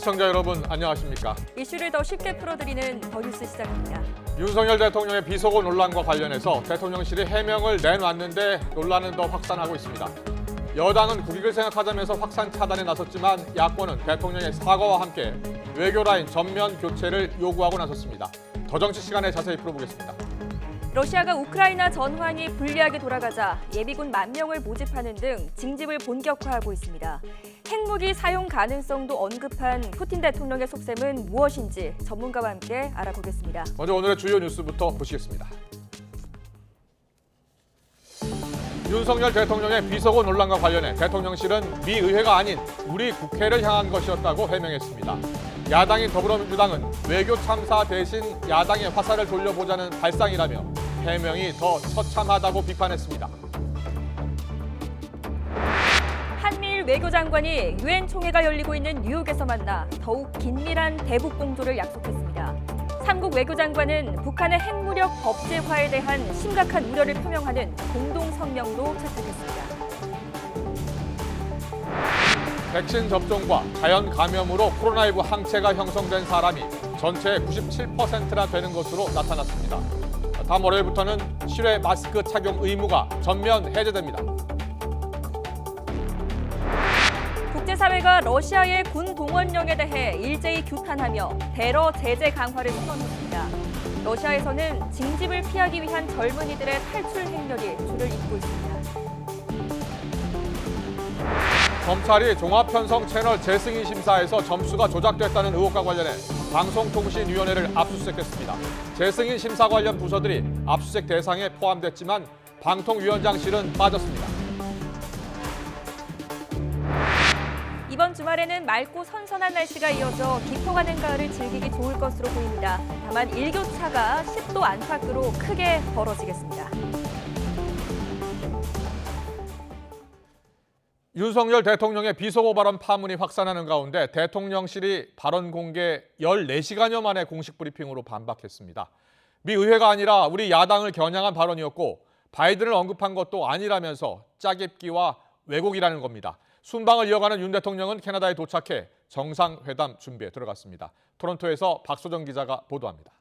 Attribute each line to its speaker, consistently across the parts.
Speaker 1: 시청자 여러분 안녕하십니까?
Speaker 2: 이슈를 더 쉽게 풀어드리는 더 뉴스 시작입니다.
Speaker 1: 윤석열 대통령의 비속어 논란과 관련해서 대통령실이 해명을 내놨는데 논란은 더 확산하고 있습니다. 여당은 국익을 생각하자면서 확산 차단에 나섰지만 야권은 대통령의 사과와 함께 외교 라인 전면 교체를 요구하고 나섰습니다. 더 정치 시간에 자세히 풀어보겠습니다.
Speaker 2: 러시아가 우크라이나 전황이 불리하게 돌아가자 예비군 10,000명을 모집하는 등 징집을 본격화하고 있습니다. 핵무기 사용 가능성도 언급한 푸틴 대통령의 속셈은 무엇인지 전문가와 함께 알아보겠습니다.
Speaker 1: 먼저 오늘의 주요 뉴스부터 보시겠습니다. 윤석열 대통령의 비속어 논란과 관련해 대통령실은 미 의회가 아닌 우리 국회를 향한 것이었다고 해명했습니다. 야당인 더불어민주당은 외교 참사 대신 야당의 화살을 돌려보자는 발상이라며 해명이 더 처참하다고 비판했습니다.
Speaker 2: 한미일 외교장관이 유엔 총회가 열리고 있는 뉴욕에서 만나 더욱 긴밀한 대북 공조를 약속했습니다. 삼국 외교장관은 북한의 핵무력 법제화에 대한 심각한 우려를 표명하는 공동 성명도 채택했습니다.
Speaker 1: 백신 접종과 자연 감염으로 코로나19 항체가 형성된 사람이 전체의 97%나 되는 것으로 나타났습니다. 다음 월요일부터는 실외 마스크 착용 의무가 전면 해제됩니다.
Speaker 2: 국제사회가 러시아의 군 동원령에 대해 일제히 규탄하며 테러 제재 강화를 선언했습니다. 러시아에서는 징집을 피하기 위한 젊은이들의 탈출 행렬이 줄을 잇고 있습니다.
Speaker 1: 검찰이 종합편성 채널 재승인 심사에서 점수가 조작됐다는 의혹과 관련해 방송통신위원회를 압수수색했습니다. 재승인 심사 관련 부서들이 압수수색 대상에 포함됐지만 방통위원장실은 빠졌습니다.
Speaker 2: 이번 주말에는 맑고 선선한 날씨가 이어져 깊어가는 가을을 즐기기 좋을 것으로 보입니다. 다만 일교차가 10도 안팎으로 크게 벌어지겠습니다.
Speaker 1: 윤석열 대통령의 비속어 발언 파문이 확산하는 가운데 대통령실이 발언 공개 14시간여 만에 공식 브리핑으로 반박했습니다. 미 의회가 아니라 우리 야당을 겨냥한 발언이었고 바이든을 언급한 것도 아니라면서 짜깁기와 왜곡이라는 겁니다. 순방을 이어가는 윤 대통령은 캐나다에 도착해 정상회담 준비에 들어갔습니다. 토론토에서 박소정 기자가 보도합니다.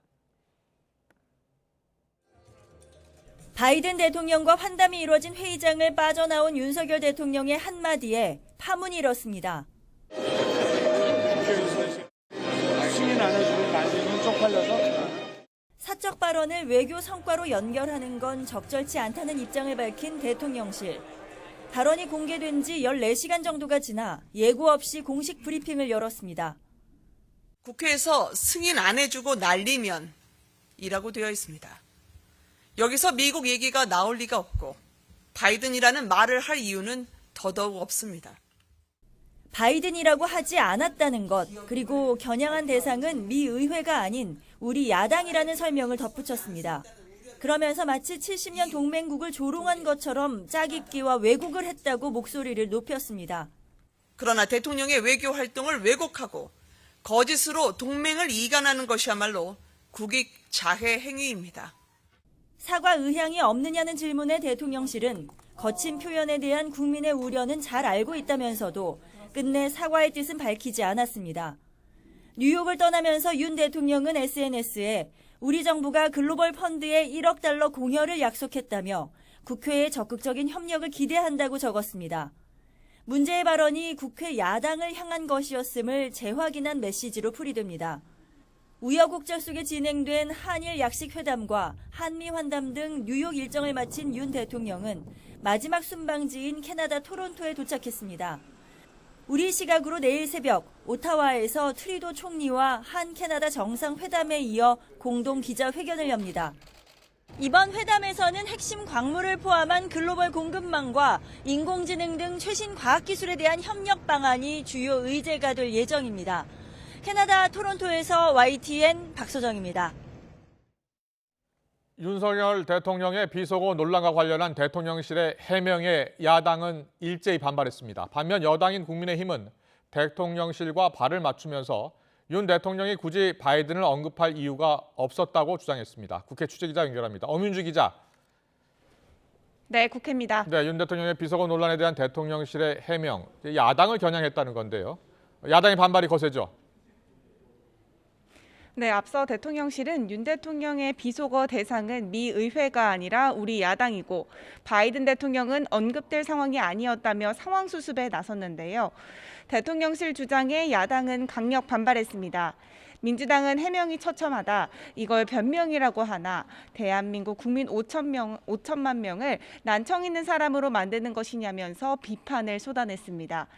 Speaker 3: 바이든 대통령과 환담이 이루어진 회의장을 빠져나온 윤석열 대통령의 한마디에 파문이 일었습니다.
Speaker 4: 승인 안 해주고 난리는 쪽팔려서.
Speaker 3: 사적 발언을 외교 성과로 연결하는 건 적절치 않다는 입장을 밝힌 대통령실. 발언이 공개된 지 14시간 정도가 지나 예고 없이 공식 브리핑을 열었습니다.
Speaker 5: 국회에서 승인 안 해주고 난리면 이라고 되어 있습니다. 여기서 미국 얘기가 나올 리가 없고 바이든이라는 말을 할 이유는 더더욱 없습니다.
Speaker 3: 바이든이라고 하지 않았다는 것, 그리고 겨냥한 대상은 미 의회가 아닌 우리 야당이라는 설명을 덧붙였습니다. 그러면서 마치 70년 동맹국을 조롱한 것처럼 짜깁기와 왜곡을 했다고 목소리를 높였습니다.
Speaker 5: 그러나 대통령의 외교 활동을 왜곡하고 거짓으로 동맹을 이간하는 것이야말로 국익 자해 행위입니다.
Speaker 3: 사과 의향이 없느냐는 질문에 대통령실은 거친 표현에 대한 국민의 우려는 잘 알고 있다면서도 끝내 사과의 뜻은 밝히지 않았습니다. 뉴욕을 떠나면서 윤 대통령은 SNS에 우리 정부가 글로벌 펀드에 1억 달러 공여를 약속했다며 국회의 적극적인 협력을 기대한다고 적었습니다. 문제의 발언이 국회 야당을 향한 것이었음을 재확인한 메시지로 풀이됩니다. 우여곡절 속에 진행된 한일 약식회담과 한미 환담 등 뉴욕 일정을 마친 윤 대통령은 마지막 순방지인 캐나다 토론토에 도착했습니다. 우리 시각으로 내일 새벽 오타와에서 트리도 총리와 한 캐나다 정상회담에 이어 공동 기자회견을 엽니다. 이번 회담에서는 핵심 광물을 포함한 글로벌 공급망과 인공지능 등 최신 과학기술에 대한 협력 방안이 주요 의제가 될 예정입니다. 캐나다 토론토에서 YTN 박소정입니다.
Speaker 1: 윤석열 대통령의 비속어 논란과 관련한 대통령실의 해명에 야당은 일제히 반발했습니다. 반면 여당인 국민의힘은 대통령실과 발을 맞추면서 윤 대통령이 굳이 바이든을 언급할 이유가 없었다고 주장했습니다. 국회 취재기자 연결합니다. 엄윤주 기자.
Speaker 6: 네, 국회입니다.
Speaker 1: 네, 윤 대통령의 비속어 논란에 대한 대통령실의 해명, 야당을 겨냥했다는 건데요. 야당의 반발이 거세죠?
Speaker 6: 네, 앞서 대통령실은 윤 대통령의 비속어 대상은 미 의회가 아니라 우리 야당이고 바이든 대통령은 언급될 상황이 아니었다며 상황 수습에 나섰는데요. 대통령실 주장에 야당은 강력 반발했습니다. 민주당은 해명이 처참하다, 이걸 변명이라고 하나 대한민국 국민 5천만 명을 난청 있는 사람으로 만드는 것이냐면서 비판을 쏟아냈습니다.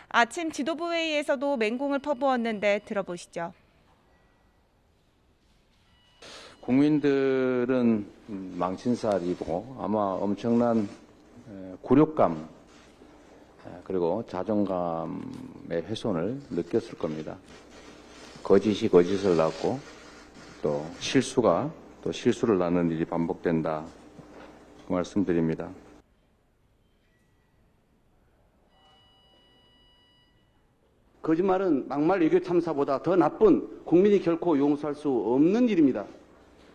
Speaker 6: 아침 지도부 회의에서도 맹공을 퍼부었는데 들어보시죠.
Speaker 7: 국민들은 망신살이고 아마 엄청난 굴욕감 그리고 자존감의 훼손을 느꼈을 겁니다. 거짓이 거짓을 낳고 또 실수가 또 실수를 낳는 일이 반복된다. 그 말씀드립니다.
Speaker 8: 거짓말은 막말 외교 참사보다 더 나쁜, 국민이 결코 용서할 수 없는 일입니다.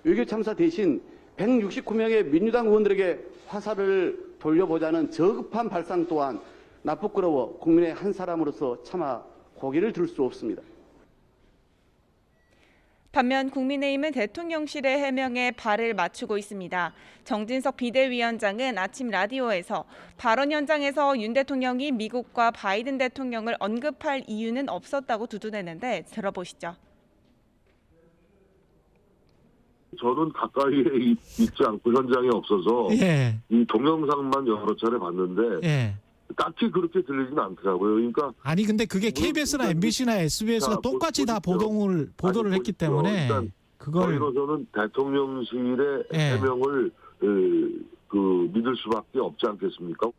Speaker 8: 외교 참사 대신 169명의 민주당 의원들에게 화살을 돌려보자는 저급한 발상 또한 나쁘끄러워 국민의 한 사람으로서 차마 고개를 들 수 없습니다.
Speaker 6: 반면 국민의힘은 대통령실의 해명에 발을 맞추고 있습니다. 정진석 비대위원장은 아침 라디오에서 발언 현장에서 윤 대통령이 미국과 바이든 대통령을 언급할 이유는 없었다고 두둔했는데 들어보시죠.
Speaker 9: 저는 가까이에 있지 않고 현장에 없어서 이 동영상만 여러 차례 봤는데 딱히 그렇게 들리진 않더라고요. 그러니까
Speaker 10: 아니 근데 그게 KBS나 MBC나 SBS가 똑같이 다 보도를 했기 때문에 그걸
Speaker 9: 저희로서는 대통령실의 해명을 믿을 수밖에 없지 않겠습니까?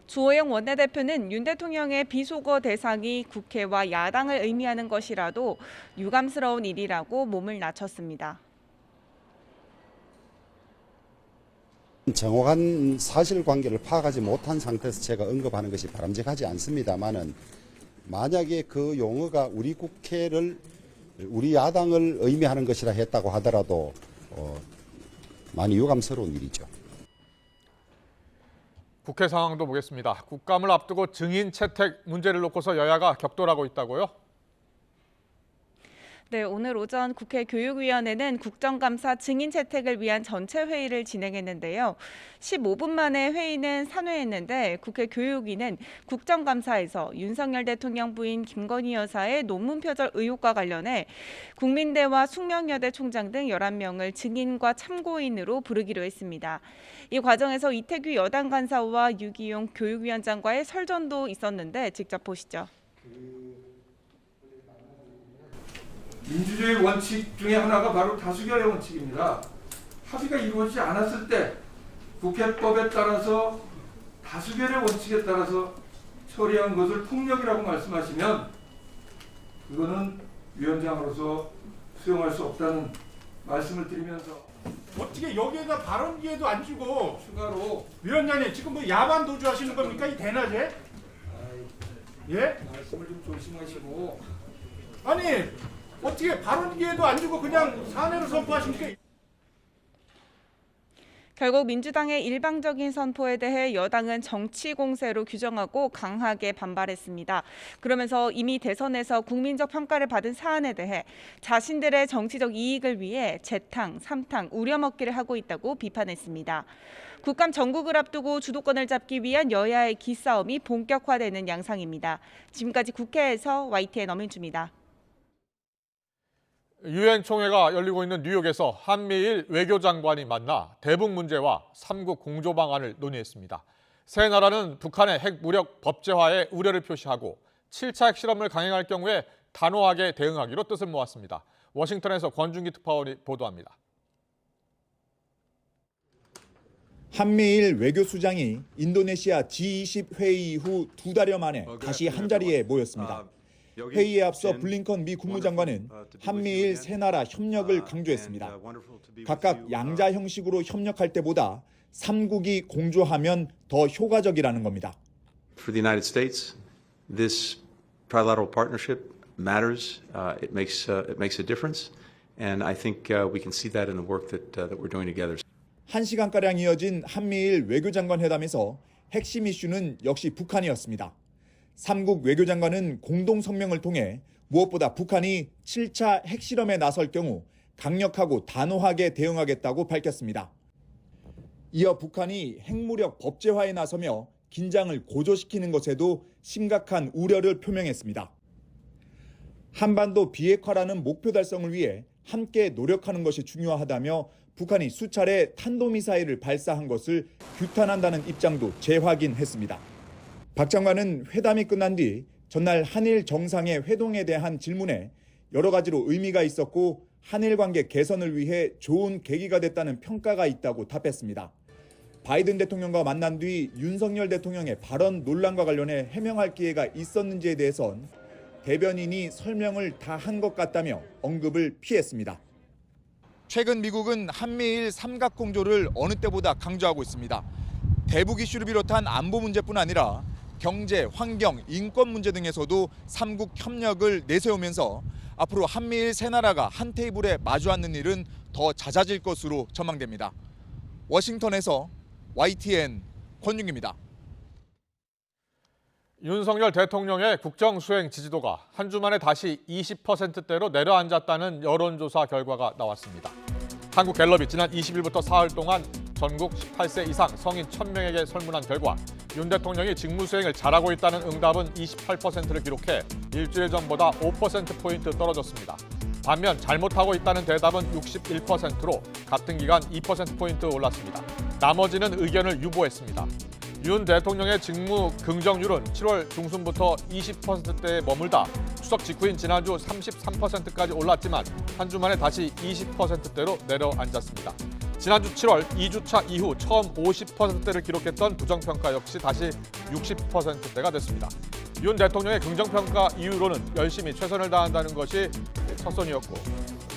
Speaker 6: 주호영 원내대표는 윤 대통령의 비속어 대상이 국회와 야당을 의미하는 것이라도 유감스러운 일이라고 몸을 낮췄습니다.
Speaker 11: 정확한 사실관계를 파악하지 못한 상태에서 제가 언급하는 것이 바람직하지 않습니다만은 만약에 그 용어가 우리 국회를 우리 야당을 의미하는 것이라 했다고 하더라도 많이 유감스러운 일이죠.
Speaker 1: 국회 상황도 보겠습니다. 국감을 앞두고 증인 채택 문제를 놓고서 여야가 격돌하고 있다고요?
Speaker 6: 네, 오늘 오전 국회 교육위원회는 국정감사 증인 채택을 위한 전체 회의를 진행했는데요. 15분 만에 회의는 산회했는데 국회 교육위는 국정감사에서 윤석열 대통령 부인 김건희 여사의 논문 표절 의혹과 관련해 국민대와 숙명여대 총장 등 11명을 증인과 참고인으로 부르기로 했습니다. 이 과정에서 이태규 여당 간사와 유기용 교육위원장과의 설전도 있었는데 직접 보시죠.
Speaker 12: 민주주의 원칙 중에 하나가 바로 다수결의 원칙입니다. 합의가 이루어지지 않았을 때 국회법에 따라서 다수결의 원칙에 따라서 처리한 것을 폭력이라고 말씀하시면 그거는 위원장으로서 수용할 수 없다는 말씀을 드리면서
Speaker 10: 어떻게 여기에다 발언 기회도 안 주고
Speaker 12: 추가로
Speaker 10: 위원장님 지금 뭐 야반 도주하시는 겁니까 이 대낮에? 예?
Speaker 12: 말씀을 좀 조심하시고
Speaker 10: 아니 어떻게 발언 기회도 안 주고 그냥 사내로 선포하십니까?
Speaker 6: 결국 민주당의 일방적인 선포에 대해 여당은 정치 공세로 규정하고 강하게 반발했습니다. 그러면서 이미 대선에서 국민적 평가를 받은 사안에 대해 자신들의 정치적 이익을 위해 재탕, 삼탕, 우려먹기를 하고 있다고 비판했습니다. 국감 전국을 앞두고 주도권을 잡기 위한 여야의 기싸움이 본격화되는 양상입니다. 지금까지 국회에서 YTN 엄인주입니다.
Speaker 1: 유엔 총회가 열리고 있는 뉴욕에서 한미일 외교장관이 만나 대북 문제와 3국 공조 방안을 논의했습니다. 세 나라는 북한의 핵 무력 법제화에 우려를 표시하고 7차 핵실험을 강행할 경우에 단호하게 대응하기로 뜻을 모았습니다. 워싱턴에서 권준기 특파원이 보도합니다.
Speaker 13: 한미일 외교수장이 인도네시아 G20 회의 이후 2달여 만에 다시 한자리에 모였습니다. 회의에 앞서 블링컨 미 국무장관은 한미일 세 나라 협력을 강조했습니다. 각각 양자 형식으로 협력할 때보다 3국이 공조하면 더 효과적이라는 겁니다.
Speaker 14: For the United States, this trilateral partnership matters. It makes a difference, and I think we can see that in the work that we're doing together.
Speaker 13: 1시간가량 이어진 한미일 외교장관 회담에서 핵심 이슈는 역시 북한이었습니다. 3국 외교장관은 공동 성명을 통해 무엇보다 북한이 7차 핵실험에 나설 경우 강력하고 단호하게 대응하겠다고 밝혔습니다. 이어 북한이 핵무력 법제화에 나서며 긴장을 고조시키는 것에도 심각한 우려를 표명했습니다. 한반도 비핵화라는 목표 달성을 위해 함께 노력하는 것이 중요하다며 북한이 수차례 탄도미사일을 발사한 것을 규탄한다는 입장도 재확인했습니다. 박 장관은 회담이 끝난 뒤 전날 한일 정상의 회동에 대한 질문에 여러 가지로 의미가 있었고 한일 관계 개선을 위해 좋은 계기가 됐다는 평가가 있다고 답했습니다. 바이든 대통령과 만난 뒤 윤석열 대통령의 발언 논란과 관련해 해명할 기회가 있었는지에 대해선 대변인이 설명을 다 한 것 같다며 언급을 피했습니다. 최근 미국은 한미일 삼각공조를 어느 때보다 강조하고 있습니다. 대북 이슈를 비롯한 안보 문제뿐 아니라 경제, 환경, 인권 문제 등에서도 삼국 협력을 내세우면서 앞으로 한미일 세 나라가 한 테이블에 마주 앉는 일은 더 잦아질 것으로 전망됩니다. 워싱턴에서 YTN 권윤기입니다.
Speaker 1: 윤석열 대통령의 국정수행 지지도가 한 주 만에 다시 20%대로 내려앉았다는 여론조사 결과가 나왔습니다. 한국갤럽이 지난 20일부터 사흘 동안 전국 18세 이상 성인 1,000명에게 설문한 결과 윤 대통령이 직무수행을 잘하고 있다는 응답은 28%를 기록해 일주일 전보다 5%포인트 떨어졌습니다. 반면 잘못하고 있다는 대답은 61%로 같은 기간 2%포인트 올랐습니다. 나머지는 의견을 유보했습니다. 윤 대통령의 직무 긍정률은 7월 중순부터 20%대에 머물다 추석 직후인 지난주 33%까지 올랐지만 한 주 만에 다시 20%대로 내려앉았습니다. 지난주 7월 2주차 이후 처음 50%대를 기록했던 부정평가 역시 다시 60%대가 됐습니다. 윤 대통령의 긍정평가 이유로는 열심히 최선을 다한다는 것이 첫선이었고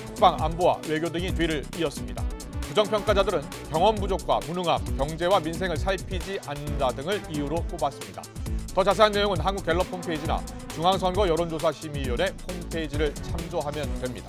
Speaker 1: 국방, 안보와 외교 등이 뒤를 이었습니다. 부정평가자들은 경험 부족과 무능함, 경제와 민생을 살피지 않는다 등을 이유로 꼽았습니다. 더 자세한 내용은 한국갤럽 홈페이지나 중앙선거 여론조사심의위원회 홈페이지를 참조하면 됩니다.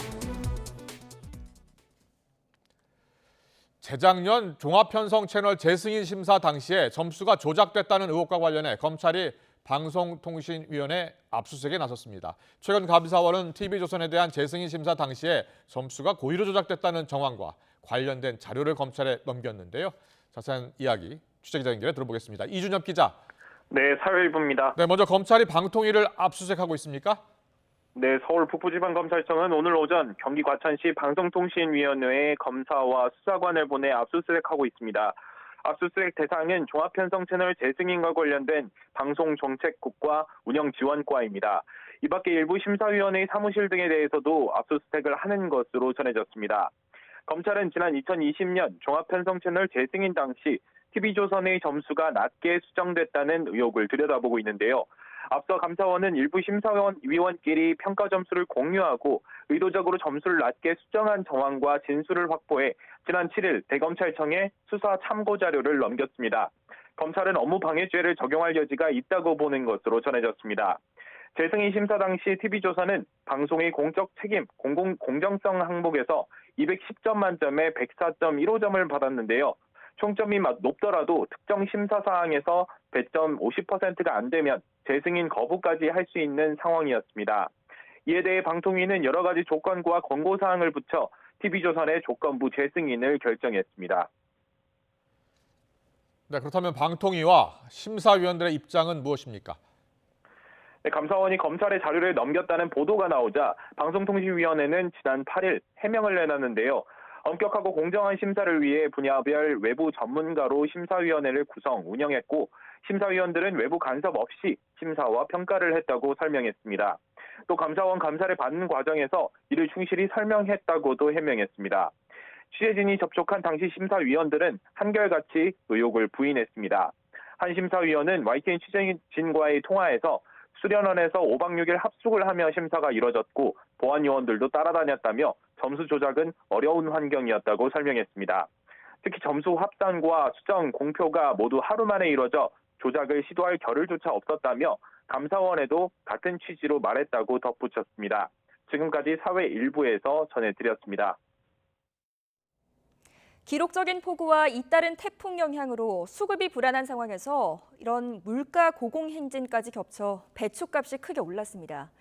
Speaker 1: 재작년 종합편성 채널 재승인 심사 당시에 점수가 조작됐다는 의혹과 관련해 검찰이 방송통신위원회 압수수색에 나섰습니다. 최근 감사원은 TV조선에 대한 재승인 심사 당시에 점수가 고의로 조작됐다는 정황과 관련된 자료를 검찰에 넘겼는데요. 자세한 이야기 취재기자 연결해 들어보겠습니다. 이준엽 기자.
Speaker 15: 네, 사회일보입니다.
Speaker 1: 네, 먼저 검찰이 방통위를 압수수색하고 있습니까?
Speaker 15: 네, 서울 북부지방검찰청은 오늘 오전 경기 과천시 방송통신위원회에 검사와 수사관을 보내 압수수색하고 있습니다. 압수수색 대상은 종합편성채널 재승인과 관련된 방송정책국과 운영지원과입니다. 이 밖에 일부 심사위원회의 사무실 등에 대해서도 압수수색을 하는 것으로 전해졌습니다. 검찰은 지난 2020년 종합편성채널 재승인 당시 TV조선의 점수가 낮게 수정됐다는 의혹을 들여다보고 있는데요. 앞서 감사원은 일부 심사위원끼리 평가 점수를 공유하고 의도적으로 점수를 낮게 수정한 정황과 진술을 확보해 지난 7일 대검찰청에 수사 참고 자료를 넘겼습니다. 검찰은 업무방해죄를 적용할 여지가 있다고 보는 것으로 전해졌습니다. 재승인 심사 당시 TV조선은 방송의 공적 책임, 공정성 항목에서 210점 만점에 104.15점을 받았는데요. 총점이 높더라도 특정 심사 사항에서 배점 50%가 안 되면 재승인 거부까지 할 수 있는 상황이었습니다. 이에 대해 방통위는 여러 가지 조건과 권고사항을 붙여 TV조선의 조건부 재승인을 결정했습니다.
Speaker 1: 네, 그렇다면 방통위와 심사위원들의 입장은 무엇입니까?
Speaker 15: 네, 감사원이 검찰의 자료를 넘겼다는 보도가 나오자 방송통신위원회는 지난 8일 해명을 내놨는데요. 엄격하고 공정한 심사를 위해 분야별 외부 전문가로 심사위원회를 구성, 운영했고 심사위원들은 외부 간섭 없이 심사와 평가를 했다고 설명했습니다. 또 감사원 감사를 받는 과정에서 이를 충실히 설명했다고도 해명했습니다. 취재진이 접촉한 당시 심사위원들은 한결같이 의혹을 부인했습니다. 한 심사위원은 YTN 취재진과의 통화에서 수련원에서 5박 6일 합숙을 하며 심사가 이뤄졌고 보안 요원들도 따라다녔다며 점수 조작은 어려운 환경이었다고 설명했습니다. 특히 점수 합산과 수정, 공표가 모두 하루 만에 이뤄져 조작을 시도할 겨를조차 없었다며 감사원에도 같은 취지로 말했다고 덧붙였습니다. 지금까지 사회 일부에서 전해드렸습니다.
Speaker 2: 기록적인 폭우와 잇따른 태풍 영향으로 수급이 불안한 상황에서 이런 물가 고공행진까지 겹쳐 배추값이 크게 올랐습니다.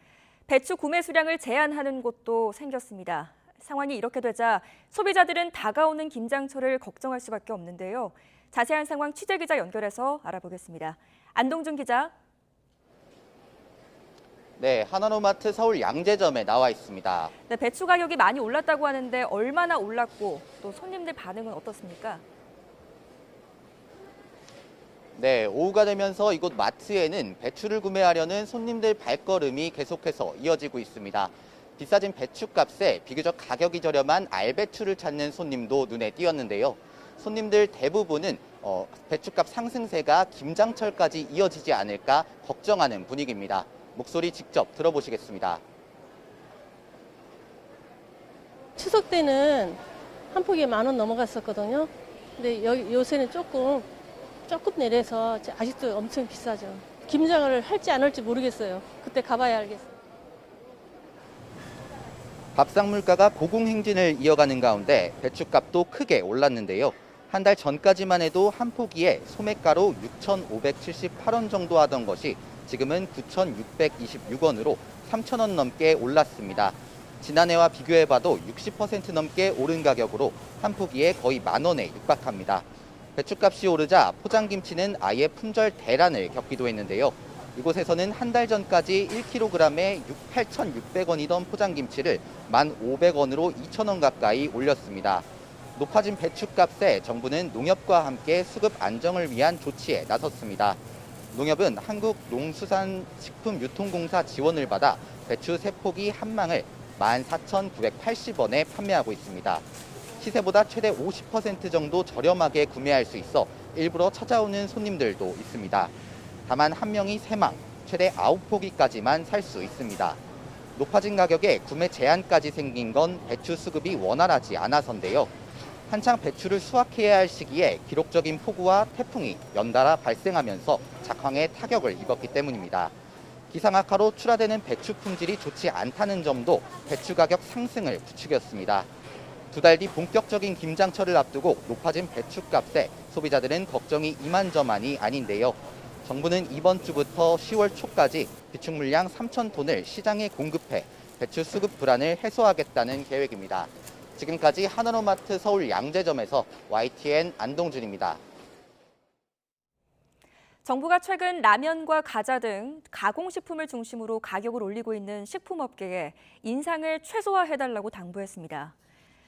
Speaker 2: 배추 구매 수량을 제한하는 곳도 생겼습니다. 상황이 이렇게 되자 소비자들은 다가오는 김장철을 걱정할 수밖에 없는데요. 자세한 상황 취재기자 연결해서 알아보겠습니다. 안동준 기자.
Speaker 16: 네, 하나로마트 서울 양재점에 나와 있습니다.
Speaker 2: 네, 배추 가격이 많이 올랐다고 하는데 얼마나 올랐고 또 손님들 반응은 어떻습니까?
Speaker 16: 네, 오후가 되면서 이곳 마트에는 배추를 구매하려는 손님들 발걸음이 계속해서 이어지고 있습니다. 비싸진 배추값에 비교적 가격이 저렴한 알배추를 찾는 손님도 눈에 띄었는데요. 손님들 대부분은 배추값 상승세가 김장철까지 이어지지 않을까 걱정하는 분위기입니다. 목소리 직접 들어보시겠습니다.
Speaker 17: 추석 때는 한 포기에 10,000원 넘어갔었거든요. 근데 요새는 조금 내려서 아직도 엄청 비싸죠. 김장을 할지 안 할지 모르겠어요. 그때 가봐야 알겠어요.
Speaker 16: 밥상 물가가 고공행진을 이어가는 가운데 배추값도 크게 올랐는데요. 한 달 전까지만 해도 한 포기에 소매가로 6,578원 정도 하던 것이 지금은 9,626원으로 3,000원 넘게 올랐습니다. 지난해와 비교해봐도 60% 넘게 오른 가격으로 한 포기에 거의 10,000원에 육박합니다. 배추값이 오르자 포장김치는 아예 품절 대란을 겪기도 했는데요. 이곳에서는 한 달 전까지 1kg에 8,600원이던 포장김치를 1,500원으로 2,000원 가까이 올렸습니다. 높아진 배추값에 정부는 농협과 함께 수급 안정을 위한 조치에 나섰습니다. 농협은 한국농수산식품유통공사 지원을 받아 배추 3포기 한 망을 14,980원에 판매하고 있습니다. 시세보다 최대 50% 정도 저렴하게 구매할 수 있어 일부러 찾아오는 손님들도 있습니다. 다만 한 명이 3망, 최대 9포기까지만 살 수 있습니다. 높아진 가격에 구매 제한까지 생긴 건 배추 수급이 원활하지 않아서인데요. 한창 배추를 수확해야 할 시기에 기록적인 폭우와 태풍이 연달아 발생하면서 작황에 타격을 입었기 때문입니다. 기상 악화로 출하되는 배추 품질이 좋지 않다는 점도 배추 가격 상승을 부추겼습니다. 2달 뒤 본격적인 김장철을 앞두고 높아진 배추값에 소비자들은 걱정이 이만저만이 아닌데요. 정부는 이번 주부터 10월 초까지 비축 물량 3,000톤을 시장에 공급해 배추 수급 불안을 해소하겠다는 계획입니다. 지금까지 하나로마트 서울 양재점에서 YTN 안동준입니다.
Speaker 2: 정부가 최근 라면과 과자 등 가공식품을 중심으로 가격을 올리고 있는 식품업계에 인상을 최소화해달라고 당부했습니다.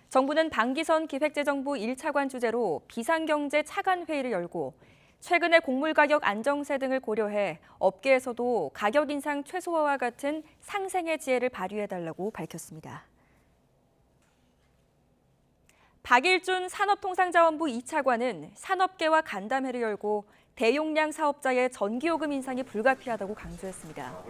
Speaker 2: 정부는 방기선 기획재정부 1차관 주재로 비상경제 차관회의를 열고 최근의 곡물 가격 안정세 등을 고려해 업계에서도 가격 인상 최소화와 같은 상생의 지혜를 발휘해달라고 밝혔습니다. 박일준 산업통상자원부 2차관은 산업계와 간담회를 열고 대용량 사업자의 전기요금 인상이 불가피하다고 강조했습니다.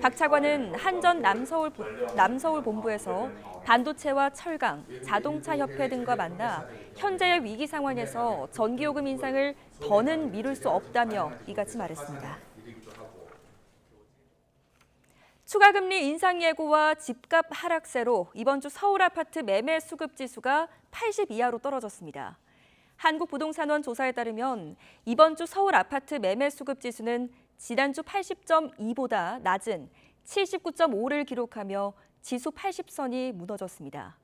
Speaker 2: 박 차관은 한전 남서울 본부에서 반도체와 철강, 자동차 협회 등과 만나 현재의 위기 상황에서 전기요금 인상을 더는 미룰 수 없다며 이같이 말했습니다. 추가 금리 인상 예고와 집값 하락세로 이번 주 서울 아파트 매매 수급 지수가 80 이하로 떨어졌습니다. 한국부동산원 조사에 따르면 이번 주 서울 아파트 매매 수급 지수는 지난주 80.2보다 낮은 79.5를 기록하며 지수 80선이 무너졌습니다.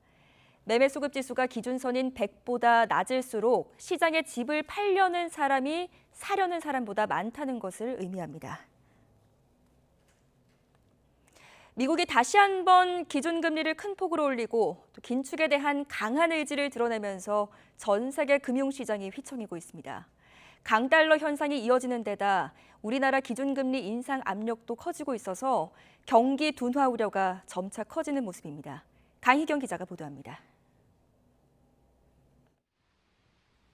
Speaker 2: 매매 수급 지수가 기준선인 100보다 낮을수록 시장에 집을 팔려는 사람이 사려는 사람보다 많다는 것을 의미합니다. 미국이 다시 한번 기준금리를 큰 폭으로 올리고 또 긴축에 대한 강한 의지를 드러내면서 전 세계 금융시장이 휘청이고 있습니다. 강달러 현상이 이어지는 데다 우리나라 기준금리 인상 압력도 커지고 있어서 경기 둔화 우려가 점차 커지는 모습입니다. 강희경 기자가 보도합니다.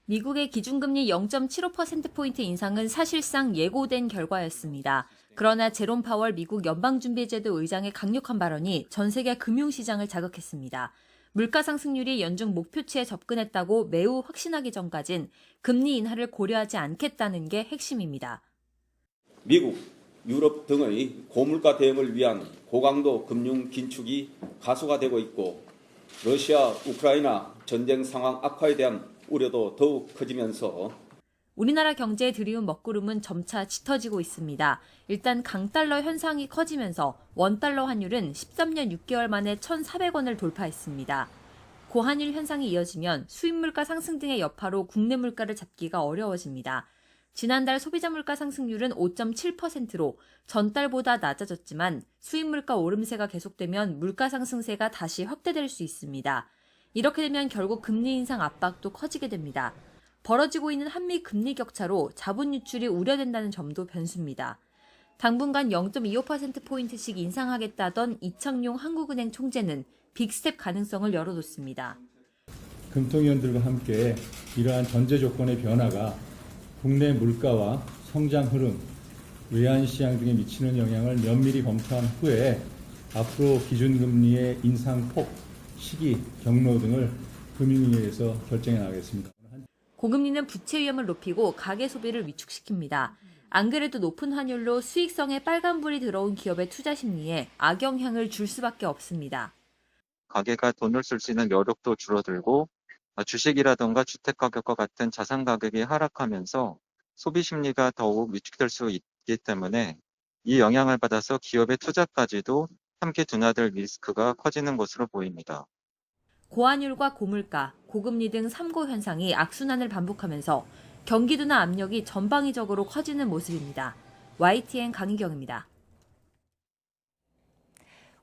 Speaker 18: 미국의 기준금리 0.75%포인트 인상은 사실상 예고된 결과였습니다. 그러나 제롬 파월 미국 연방준비제도 의장의 강력한 발언이 전 세계 금융시장을 자극했습니다. 물가 상승률이 연중 목표치에 접근했다고 매우 확신하기 전까진 금리 인하를 고려하지 않겠다는 게 핵심입니다.
Speaker 19: 미국, 유럽 등의 고물가 대응을 위한 고강도 금융 긴축이 가속화되고 있고 러시아, 우크라이나 전쟁 상황 악화에 대한 우려도 더욱 커지면서
Speaker 18: 우리나라 경제에 들이운 먹구름은 점차 짙어지고 있습니다. 일단 강달러 현상이 커지면서 원달러 환율은 13년 6개월 만에 1,400원을 돌파했습니다. 고환율 현상이 이어지면 수입 물가 상승 등의 여파로 국내 물가를 잡기가 어려워집니다. 지난달 소비자 물가 상승률은 5.7%로 전달보다 낮아졌지만 수입 물가 오름세가 계속되면 물가 상승세가 다시 확대될 수 있습니다. 이렇게 되면 결국 금리 인상 압박도 커지게 됩니다. 벌어지고 있는 한미 금리 격차로 자본 유출이 우려된다는 점도 변수입니다. 당분간 0.25%포인트씩 인상하겠다던 이창용 한국은행 총재는 빅스텝 가능성을 열어뒀습니다.
Speaker 20: 금통위원들과 함께 이러한 전제 조건의 변화가 국내 물가와 성장 흐름, 외환시장 등에 미치는 영향을 면밀히 검토한 후에 앞으로 기준금리의 인상폭, 시기, 경로 등을 금융위에서 결정해 나가겠습니다.
Speaker 18: 고금리는 부채 위험을 높이고 가계 소비를 위축시킵니다. 안 그래도 높은 환율로 수익성에 빨간불이 들어온 기업의 투자 심리에 악영향을 줄 수밖에 없습니다.
Speaker 21: 가계가 돈을 쓸 수 있는 여력도 줄어들고 주식이라던가 주택 가격과 같은 자산 가격이 하락하면서 소비 심리가 더욱 위축될 수 있기 때문에 이 영향을 받아서 기업의 투자까지도 함께 둔화될 리스크가 커지는 것으로 보입니다.
Speaker 18: 고환율과 고물가, 고금리 등 3고 현상이 악순환을 반복하면서 경기 둔화 압력이 전방위적으로 커지는 모습입니다. YTN 강희경입니다.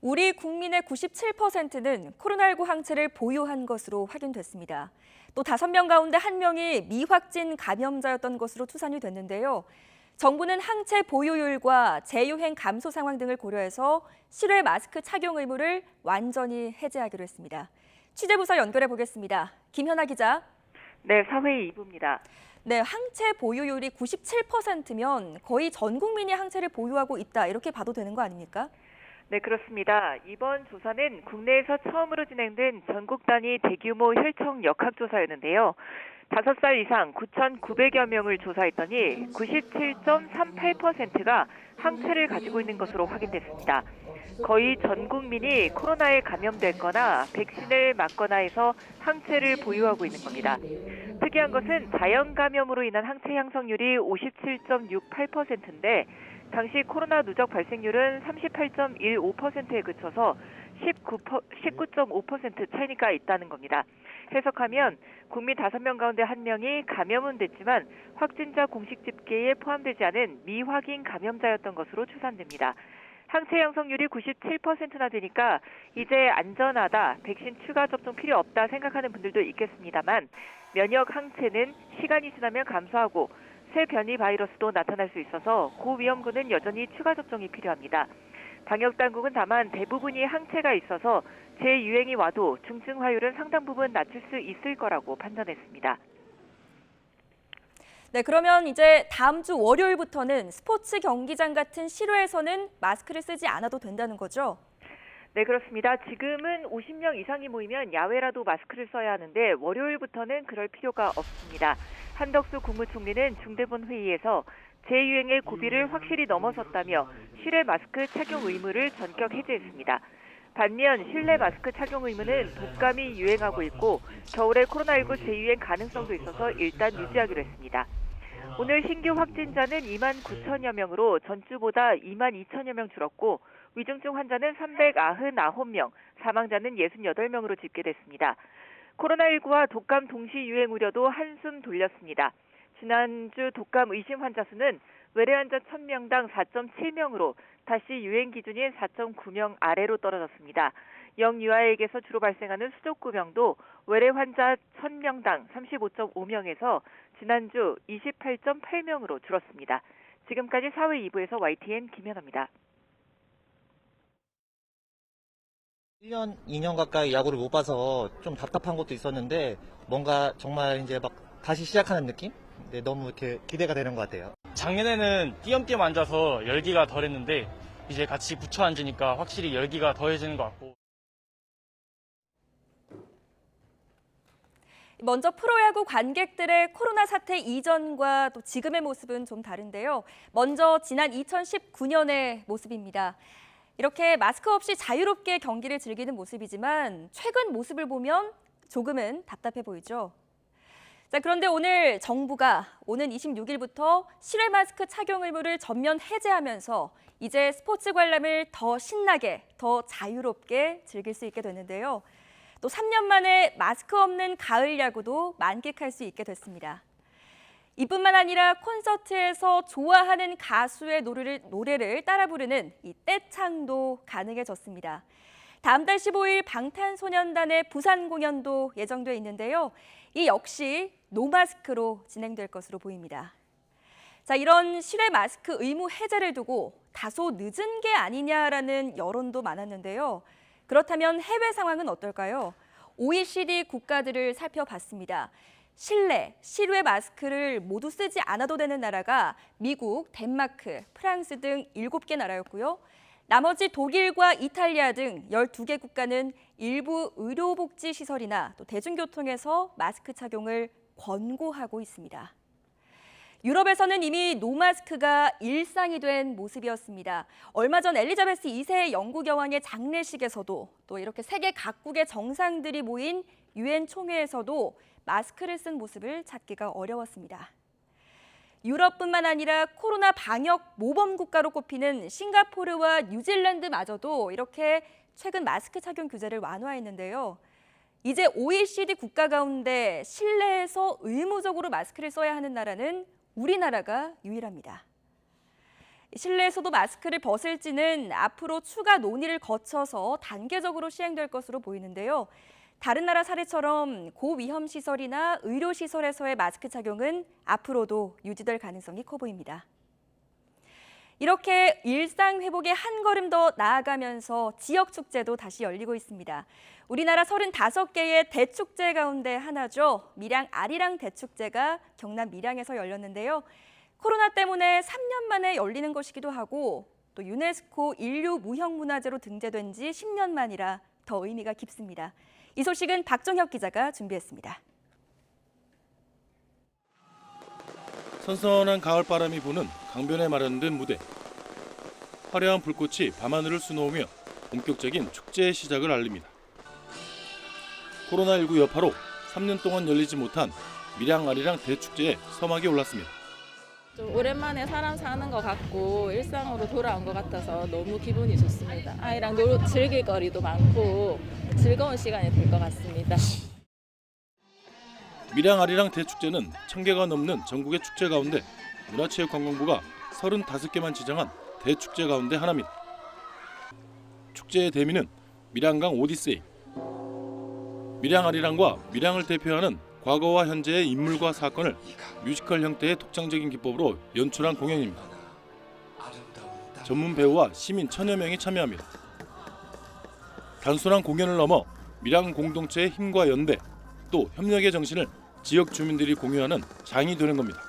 Speaker 2: 우리 국민의 97%는 코로나19 항체를 보유한 것으로 확인됐습니다. 또 5명 가운데 1명이 미확진 감염자였던 것으로 추산이 됐는데요. 정부는 항체 보유율과 재유행 감소 상황 등을 고려해서 실외 마스크 착용 의무를 완전히 해제하기로 했습니다. 취재부서 연결해 보겠습니다. 김현아 기자.
Speaker 22: 네, 사회 2부입니다.
Speaker 2: 네, 항체 보유율이 97%면 거의 전 국민이 항체를 보유하고 있다, 이렇게 봐도 되는 거 아닙니까?
Speaker 22: 네, 그렇습니다. 이번 조사는 국내에서 처음으로 진행된 전국 단위 대규모 혈청 역학조사였는데요. 5살 이상 9,900여 명을 조사했더니 97.38%가 항체를 가지고 있는 것으로 확인됐습니다. 거의 전 국민이 코로나에 감염됐거나 백신을 맞거나 해서 항체를 보유하고 있는 겁니다. 특이한 것은 자연 감염으로 인한 항체 형성률이 57.68%인데 당시 코로나 누적 발생률은 38.15%에 그쳐서 19.5% 차이가 있다는 겁니다. 해석하면 국민 5명 가운데 1명이 감염은 됐지만 확진자 공식 집계에 포함되지 않은 미확인 감염자였던 것으로 추산됩니다. 항체 형성률이 97%나 되니까 이제 안전하다, 백신 추가 접종 필요 없다 생각하는 분들도 있겠습니다만 면역 항체는 시간이 지나면 감소하고 새 변이 바이러스도 나타날 수 있어서 고위험군은 여전히 추가 접종이 필요합니다. 방역당국은 다만 대부분이 항체가 있어서 재유행이 와도 중증화율은 상당 부분 낮출 수 있을 거라고 판단했습니다.
Speaker 2: 네, 그러면 이제 다음 주 월요일부터는 스포츠 경기장 같은 실외에서는 마스크를 쓰지 않아도 된다는 거죠?
Speaker 22: 네, 그렇습니다. 지금은 50명 이상이 모이면 야외라도 마스크를 써야 하는데 월요일부터는 그럴 필요가 없습니다. 한덕수 국무총리는 중대본 회의에서 재유행의 고비를 확실히 넘어섰다며 실외 마스크 착용 의무를 전격 해제했습니다. 반면 실내 마스크 착용 의무는 독감이 유행하고 있고 겨울에 코로나19 재유행 가능성도 있어서 일단 유지하기로 했습니다. 오늘 신규 확진자는 2만 9천여 명으로 전주보다 2만 2천여 명 줄었고 위중증 환자는 399명, 사망자는 68명으로 집계됐습니다. 코로나19와 독감 동시 유행 우려도 한숨 돌렸습니다. 지난주 독감 의심 환자 수는 외래 환자 1000명당 4.7명으로 다시 유행 기준인 4.9명 아래로 떨어졌습니다. 영유아에게서 주로 발생하는 수족구병도 외래 환자 1000명당 35.5명에서 지난주 28.8명으로 줄었습니다. 지금까지 사회 2부에서 YTN 김현아입니다.
Speaker 23: 1년, 2년 가까이 야구를 못 봐서 좀 답답한 것도 있었는데 뭔가 정말 이제 막 다시 시작하는 느낌? 네, 너무 이렇게 기대가 되는 것 같아요.
Speaker 24: 작년에는 띄엄띄엄 앉아서 열기가 덜했는데 이제 같이 붙여 앉으니까 확실히 열기가 더해지는 것 같고.
Speaker 2: 먼저 프로야구 관객들의 코로나 사태 이전과 또 지금의 모습은 좀 다른데요. 먼저 지난 2019년의 모습입니다. 이렇게 마스크 없이 자유롭게 경기를 즐기는 모습이지만 최근 모습을 보면 조금은 답답해 보이죠. 자, 그런데 오늘 정부가 오는 26일부터 실외 마스크 착용 의무를 전면 해제하면서 이제 스포츠 관람을 더 신나게, 더 자유롭게 즐길 수 있게 됐는데요. 또 3년 만에 마스크 없는 가을 야구도 만끽할 수 있게 됐습니다. 이뿐만 아니라 콘서트에서 좋아하는 가수의 노래를 따라 부르는 이 떼창도 가능해졌습니다. 다음 달 15일 방탄소년단의 부산 공연도 예정돼 있는데요. 이 역시 노마스크로 진행될 것으로 보입니다. 자, 이런 실외 마스크 의무 해제를 두고 다소 늦은 게 아니냐라는 여론도 많았는데요. 그렇다면 해외 상황은 어떨까요? OECD 국가들을 살펴봤습니다. 실외 마스크를 모두 쓰지 않아도 되는 나라가 미국, 덴마크, 프랑스 등 7개 나라였고요. 나머지 독일과 이탈리아 등 12개 국가는 일부 의료복지시설이나 또 대중교통에서 마스크 착용을 권고하고 있습니다. 유럽에서는 이미 노마스크가 일상이 된 모습이었습니다. 얼마 전 엘리자베스 2세 영국 여왕의 장례식에서도 또 이렇게 세계 각국의 정상들이 모인 유엔 총회에서도 마스크를 쓴 모습을 찾기가 어려웠습니다. 유럽뿐만 아니라 코로나 방역 모범 국가로 꼽히는 싱가포르와 뉴질랜드마저도 이렇게 최근 마스크 착용 규제를 완화했는데요. 이제 OECD 국가 가운데 실내에서 의무적으로 마스크를 써야 하는 나라는 우리나라가 유일합니다. 실내에서도 마스크를 벗을지는 앞으로 추가 논의를 거쳐서 단계적으로 시행될 것으로 보이는데요. 다른 나라 사례처럼 고위험 시설이나 의료 시설에서의 마스크 착용은 앞으로도 유지될 가능성이 커 보입니다. 이렇게 일상 회복에 한 걸음 더 나아가면서 지역 축제도 다시 열리고 있습니다. 우리나라 35개의 대축제 가운데 하나죠. 밀양 아리랑 대축제가 경남 밀양에서 열렸는데요. 코로나 때문에 3년 만에 열리는 것이기도 하고 또 유네스코 인류 무형문화재로 등재된 지 10년 만이라 더 의미가 깊습니다. 이 소식은 박정혁 기자가 준비했습니다.
Speaker 3: 선선한 가을바람이 부는 강변에 마련된 무대. 화려한 불꽃이 밤하늘을 수놓으며 본격적인 축제의 시작을 알립니다. 코로나19 여파로 3년 동안 열리지 못한 밀양 아리랑 대축제에 서막이 올랐습니다.
Speaker 4: 좀 오랜만에 사람 사는 것 같고 일상으로 돌아온 것 같아서 너무 기분이 좋습니다. 아이랑 즐길 거리도 많고 즐거운 시간이 될 것 같습니다.
Speaker 3: 밀양 아리랑 대축제는 1000개가 넘는 전국의 축제 가운데 문화체육관광부가 35개만 지정한 대축제 가운데 하나입니다. 축제의 대미는 밀양강 오디세이. 밀양 아리랑과 밀양을 대표하는 과거와 현재의 인물과 사건을 뮤지컬 형태의 독창적인 기법으로 연출한 공연입니다. 전문 배우와 시민 1000여 명이 참여합니다. 단순한 공연을 넘어 밀양 공동체의 힘과 연대, 또 협력의 정신을 지역 주민들이 공유하는 장이 되는 겁니다.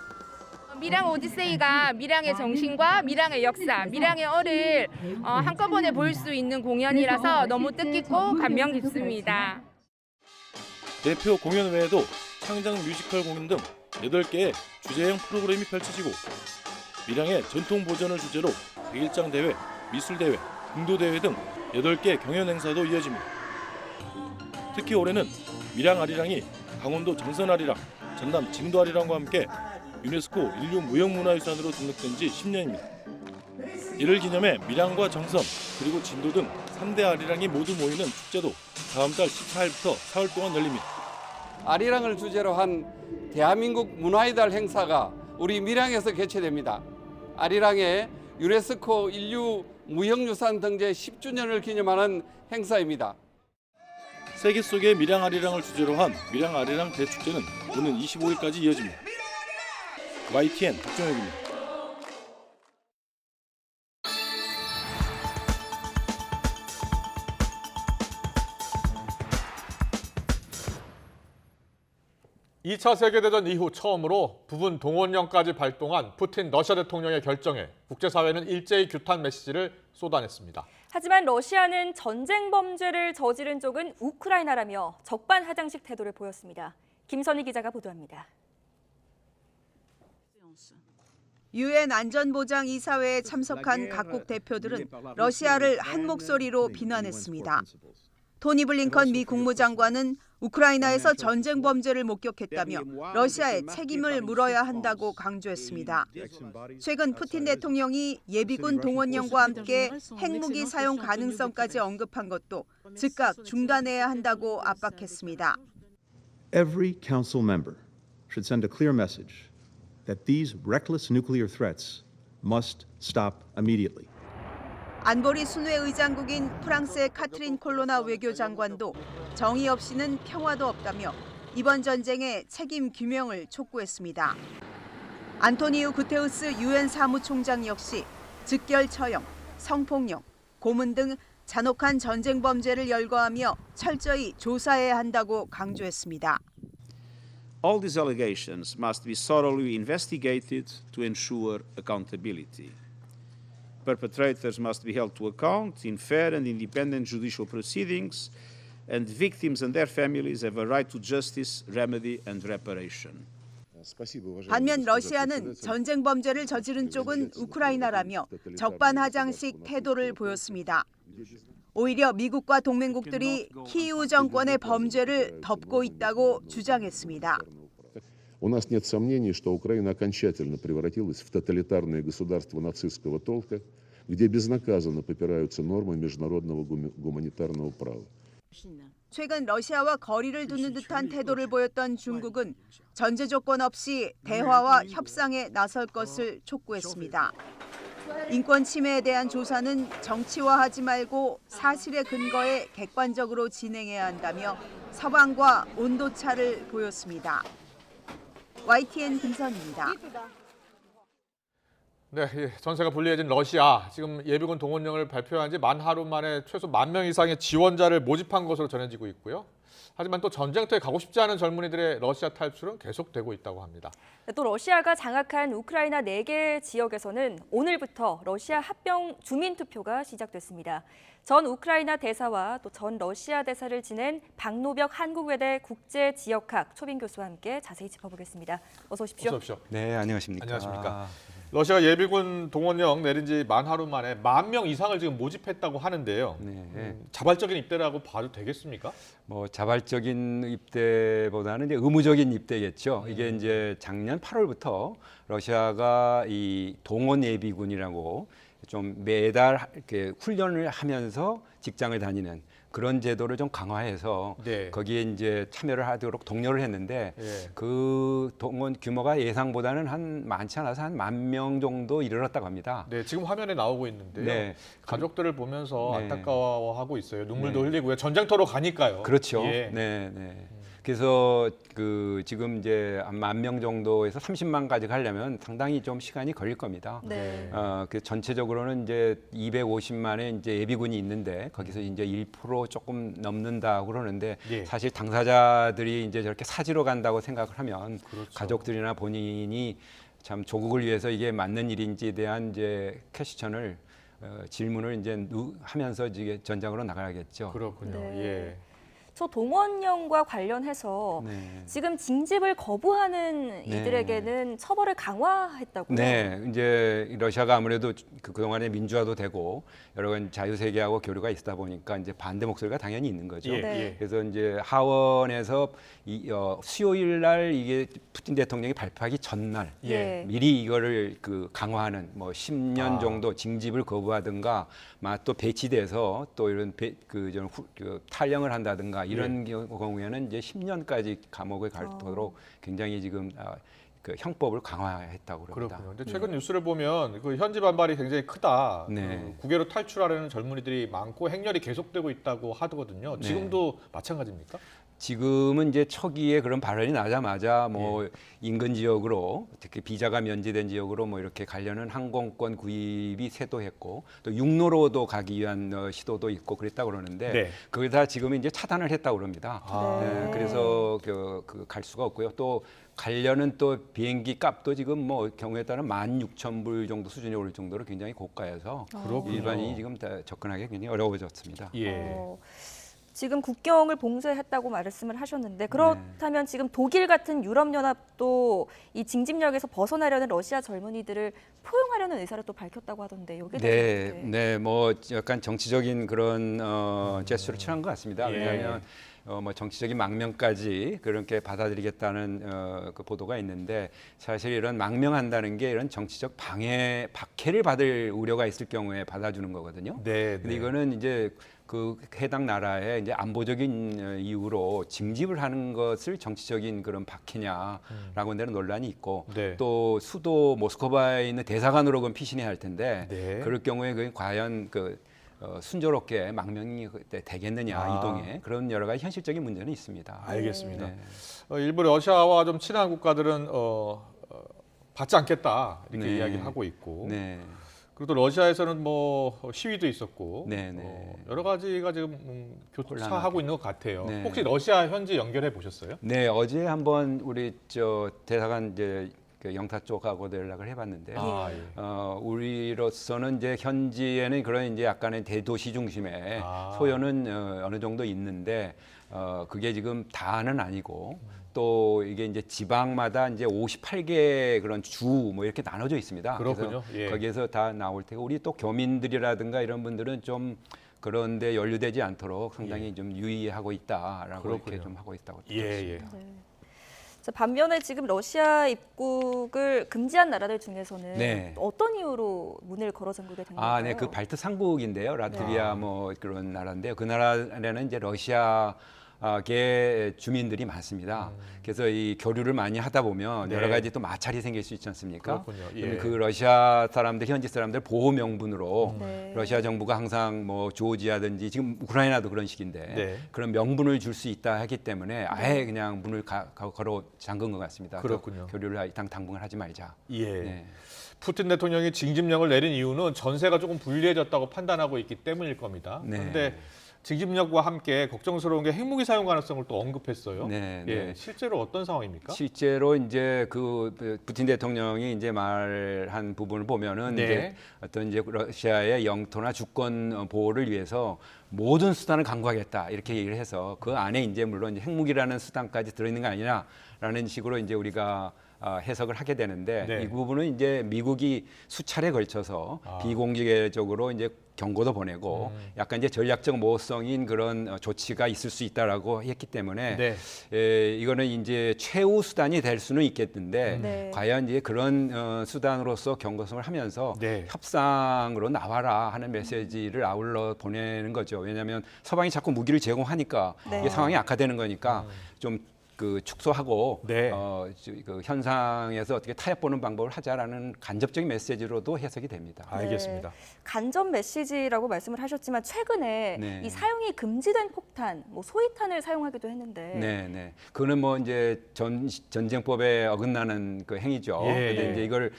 Speaker 5: 밀양 오디세이가 밀양의 정신과 밀양의 역사, 밀양의 얼을 한꺼번에 볼 수 있는 공연이라서 너무 뜻깊고 감명 깊습니다.
Speaker 3: 대표 공연 외에도 창작 뮤지컬 공연 등 8개의 주제형 프로그램이 펼쳐지고 밀양의 전통 보존을 주제로 백일장 대회, 미술대회, 궁도대회 등 8개 경연 행사도 이어집니다. 특히 올해는 밀양 아리랑이 강원도 정선 아리랑, 전남 진도 아리랑과 함께 유네스코 인류 무형문화유산으로 등록된 지 10년입니다. 이를 기념해 밀양과 정선 그리고 진도 등 3대 아리랑이 모두 모이는 축제도 다음 달 14일부터 사흘 동안 열립니다.
Speaker 7: 아리랑을 주제로 한 대한민국 문화의 달 행사가 우리 밀양에서 개최됩니다. 아리랑의 유네스코 인류 무형유산 등재 10주년을 기념하는 행사입니다.
Speaker 3: 세계 속의 밀양 아리랑을 주제로 한 밀양 아리랑 대축제는 오는 25일까지 이어집니다. YTN 박정혁입니다.
Speaker 1: (2차) 세계대전 이후 처음으로 부분 동원령까지 발동한 푸틴 러시아 대통령의 결정에 국제사회는 일제히 규탄 메시지를 쏟아냈습니다.
Speaker 2: 하지만 러시아는 전쟁 범죄를 저지른 쪽은 우크라이나라며 적반하장식 태도를 보였습니다. 김선희 기자가 보도합니다.
Speaker 25: 유엔 안전보장이사회에 참석한 각국 대표들은 러시아를 한 목소리로 비난했습니다. 토니 블링컨 미 국무장관은 우크라이나에서 전쟁 범죄를 목격했다며 러시아에 책임을 물어야 한다고 강조했습니다. 최근 푸틴 대통령이 예비군 동원령과 함께 핵무기 사용 가능성까지 언급한 것도 즉각 중단해야 한다고 압박했습니다.
Speaker 8: Every council member should send a clear message that these reckless nuclear threats must stop immediately.
Speaker 25: 안보리 순회 의장국인 프랑스의 카트린 콜로나 외교장관도 정의 없이는 평화도 없다며 이번 전쟁의 책임 규명을 촉구했습니다. 안토니우 구테우스 유엔 사무총장 역시 즉결 처형, 성폭력, 고문 등 잔혹한 전쟁 범죄를 열거하며 철저히 조사해야 한다고 강조했습니다.
Speaker 9: All these allegations must be thoroughly investigated to ensure accountability. Perpetrators must be held to account in fair and independent judicial proceedings, and victims and their families have a right to justice, remedy, and reparation.
Speaker 25: 반면 러시아는 전쟁 범죄를 저지른 쪽은 우크라이나라며 적반하장식 태도를 보였습니다. 오히려 미국과 동맹국들이 키이우 정권의 범죄를 덮고 있다고 주장했습니다.
Speaker 10: У нас нет сомнений, что Украина окончательно превратилась в тоталитарное государство нацистского толка, где безнаказанно попираются нормы международного гуманитарного права.
Speaker 25: 최근 러시아와 거리를 두는 듯한 태도를 보였던 중국은 전제 조건 없이 대화와 협상에 나설 것을 촉구했습니다. 인권 침해에 대한 조사는 정치화하지 말고 사실의 근거에 객관적으로 진행해야 한다며 서방과 온도차를 보였습니다. YTN 김선입니다.
Speaker 1: 네, 전세가 불리해진 러시아. 지금 예비군 동원령을 발표한 지 만 하루 만에 최소 10,000명 이상의 지원자를 모집한 것으로 전해지고 있고요. 하지만 또 전쟁터에 가고 싶지 않은 젊은이들의 러시아 탈출은 계속되고 있다고 합니다.
Speaker 2: 또 러시아가 장악한 우크라이나 4개 지역에서는 오늘부터 러시아 합병 주민투표가 시작됐습니다. 전 우크라이나 대사와 또 전 러시아 대사를 지낸 박노벽 한국외대 국제지역학 초빙 교수와 함께 자세히 짚어보겠습니다. 어서 오십시오.
Speaker 1: 어서 오십시오.
Speaker 11: 네, 안녕하십니까.
Speaker 1: 안녕하십니까. 러시아가 예비군 동원령 내린 지 만 하루 만에 10,000명 이상을 지금 모집했다고 하는데요.
Speaker 11: 네.
Speaker 1: 자발적인 입대라고 봐도 되겠습니까?
Speaker 11: 뭐 자발적인 입대보다는 이제 의무적인 입대겠죠. 이게 이제 작년 8월부터 러시아가 이 동원 예비군이라고 좀 매달 이렇게 훈련을 하면서 직장을 다니는 그런 제도를 좀 강화해서
Speaker 1: 네.
Speaker 11: 거기에 이제 참여를 하도록 독려를 했는데 그 동원 규모가 예상보다는 한 많지 않아서 한 10,000명 정도 이르렀다고 합니다.
Speaker 1: 네, 지금 화면에 나오고 있는데요.
Speaker 11: 네.
Speaker 1: 가족들을 보면서
Speaker 11: 네.
Speaker 1: 안타까워하고 있어요. 눈물도
Speaker 11: 네.
Speaker 1: 흘리고요. 전쟁터로 가니까요.
Speaker 11: 그렇죠.
Speaker 1: 예.
Speaker 11: 네, 네. 그래서 그 지금 이제 한 10,000명 정도에서 30만까지 가려면 상당히 좀 시간이 걸릴 겁니다.
Speaker 2: 네.
Speaker 11: 그 전체적으로는 이제 250만의 이제 예비군이 있는데 거기서 이제 1% 조금 넘는다고 그러는데
Speaker 1: 예.
Speaker 11: 사실 당사자들이 이제 저렇게 사지로 간다고 생각을 하면
Speaker 1: 그렇죠.
Speaker 11: 가족들이나 본인이 참 조국을 위해서 이게 맞는 일인지에 대한 이제 퀘스천을 질문을 이제 하면서 이제 전장으로 나가야겠죠.
Speaker 1: 그렇군요.
Speaker 2: 네.
Speaker 1: 예.
Speaker 2: 저 동원령과 관련해서
Speaker 11: 네.
Speaker 2: 지금 징집을 거부하는
Speaker 11: 네.
Speaker 2: 이들에게는 처벌을 강화했다고요?
Speaker 11: 네, 이제 러시아가 아무래도 그동안에 민주화도 되고 여러 가지 자유세계하고 교류가 있다 보니까 이제 반대 목소리가 당연히 있는 거죠.
Speaker 1: 예, 네.
Speaker 11: 그래서 이제 하원에서 수요일 날 이게 푸틴 대통령이 발표하기 전날
Speaker 1: 예.
Speaker 11: 미리 이거를 그 강화하는 뭐 10년 정도 징집을 거부하든가 또 배치돼서 또 이런 탈영을 한다든가 이런 경우에는 이제 10년까지 감옥에 갈도록 굉장히 지금 그 형법을 강화했다고 그럽니다.
Speaker 1: 그렇군요. 근데 최근 뉴스를 보면 그 현지 반발이 굉장히 크다.
Speaker 11: 네.
Speaker 1: 그 국외로 탈출하려는 젊은이들이 많고 행렬이 계속되고 있다고 하거든요.
Speaker 11: 네.
Speaker 1: 지금도 마찬가지입니까?
Speaker 11: 지금은 이제 초기에 그런 발언이 나자마자 뭐 인근 지역으로 특히 비자가 면제된 지역으로 뭐 이렇게 가려는 항공권 구입이 쇄도했고 또 육로로도 가기 위한 시도도 있고 그랬다고 그러는데
Speaker 1: 네.
Speaker 11: 그걸 다 지금 이제 차단을 했다고 그럽니다. 네, 그래서 갈 수가 없고요. 또 가려는 또 비행기 값도 지금 뭐 경우에 따라 16,000불 정도 수준이 오를 정도로 굉장히 고가여서
Speaker 1: 그렇군요.
Speaker 11: 일반인이 지금 다 접근하기 굉장히 어려워졌습니다.
Speaker 1: 예.
Speaker 2: 지금 국경을 봉쇄했다고 말씀을 하셨는데 그렇다면 지금 독일 같은 유럽연합도 이 징집력에서 벗어나려는 러시아 젊은이들을 포용하려는 의사를 또 밝혔다고 하던데 여기에 대해서 어떻게?
Speaker 11: 네, 뭐 약간 정치적인 그런 제스처를 취한 것 같습니다. 왜냐하면 뭐 정치적인 망명까지 그렇게 받아들이겠다는 그 보도가 있는데 사실 이런 망명한다는 게 이런 정치적 박해를 받을 우려가 있을 경우에 받아주는 거거든요. 근데 이거는 이제 그 해당 나라의 이제 안보적인 이유로 징집을 하는 것을 정치적인 그런 박해냐라고 하는 논란이 있고 또 수도 모스크바에 있는 대사관으로 그건 피신해야 할 텐데 그럴 경우에 그 과연 그 순조롭게 망명이 되겠느냐 이동에 그런 여러 가지 현실적인 문제는 있습니다.
Speaker 1: 알겠습니다. 일부 러시아와 좀 친한 국가들은 받지 않겠다 이렇게 이야기를 하고 있고 그리고 또 러시아에서는 뭐 시위도 있었고 여러 가지가 지금 교차하고 있는 것 같아요. 혹시 러시아 현지 연결해 보셨어요?
Speaker 11: 네, 어제 한번 우리 저 대사관 이제 그 영타 쪽하고 연락을 해봤는데요. 우리로서는 이제 현지에는 그런 이제 약간의 대도시 중심의 소요는 어느 정도 있는데 그게 지금 다는 아니고 또 이게 이제 지방마다 이제 58개 그런 주 뭐 이렇게 나눠져 있습니다.
Speaker 1: 그렇군요.
Speaker 11: 그래서 거기에서 다 나올 테고 우리 또 교민들이라든가 이런 분들은 좀 그런데 연루되지 않도록 상당히 좀 유의하고 있다라고 이렇게 좀 하고 있다고 들었습니다.
Speaker 2: 반면에 지금 러시아 입국을 금지한 나라들 중에서는 어떤 이유로 문을 걸어 잠그게 된 건가요?
Speaker 11: 네, 그 발트 삼국인데요. 라트비아 뭐 그런 나라인데요. 그 나라에는 이제 러시아계 주민들이 많습니다. 그래서 이 교류를 많이 하다 보면 여러 가지 또 마찰이 생길 수 있지 않습니까?
Speaker 1: 그렇군요.
Speaker 11: 그 러시아 사람들, 현지 사람들 보호 명분으로 러시아 정부가 항상 뭐 조지아든지 지금 우크라이나도 그런 식인데 그런 명분을 줄 수 있다 하기 때문에 아예 그냥 문을 걸어 잠근 것 같습니다.
Speaker 1: 그렇군요.
Speaker 11: 교류를 당분간 하지 말자.
Speaker 1: 푸틴 대통령이 징집령을 내린 이유는 전세가 조금 불리해졌다고 판단하고 있기 때문일 겁니다. 그런데 징집령과 함께 걱정스러운 게 핵무기 사용 가능성을 또 언급했어요. 실제로 어떤 상황입니까?
Speaker 11: 실제로 이제 그 푸틴 대통령이 이제 말한 부분을 보면은 이제 어떤 이제 러시아의 영토나 주권 보호를 위해서 모든 수단을 강구하겠다 이렇게 얘기를 해서 그 안에 이제 물론 이제 핵무기라는 수단까지 들어있는 거 아니냐라는 식으로 이제 우리가 해석을 하게 되는데 이 부분은 이제 미국이 수차례 걸쳐서 비공개적으로 이제 경고도 보내고 약간 이제 전략적 모호성인 그런 조치가 있을 수 있다라고 했기 때문에 이거는 이제 최후 수단이 될 수는 있겠는데 과연 이제 그런 수단으로서 경고성을 하면서 협상으로 나와라 하는 메시지를 아울러 보내는 거죠. 왜냐하면 서방이 자꾸 무기를 제공하니까 이게 상황이 악화되는 거니까 좀 그 축소하고 그 현상에서 어떻게 타협 보는 방법을 하자라는 간접적인 메시지로도 해석이 됩니다.
Speaker 1: 알겠습니다.
Speaker 2: 간접 메시지라고 말씀을 하셨지만 최근에 이 사용이 금지된 폭탄, 뭐 소위탄을 사용하기도 했는데.
Speaker 11: 그거는 뭐 이제 전쟁법에 어긋나는 그 행위죠. 근데 이제 이걸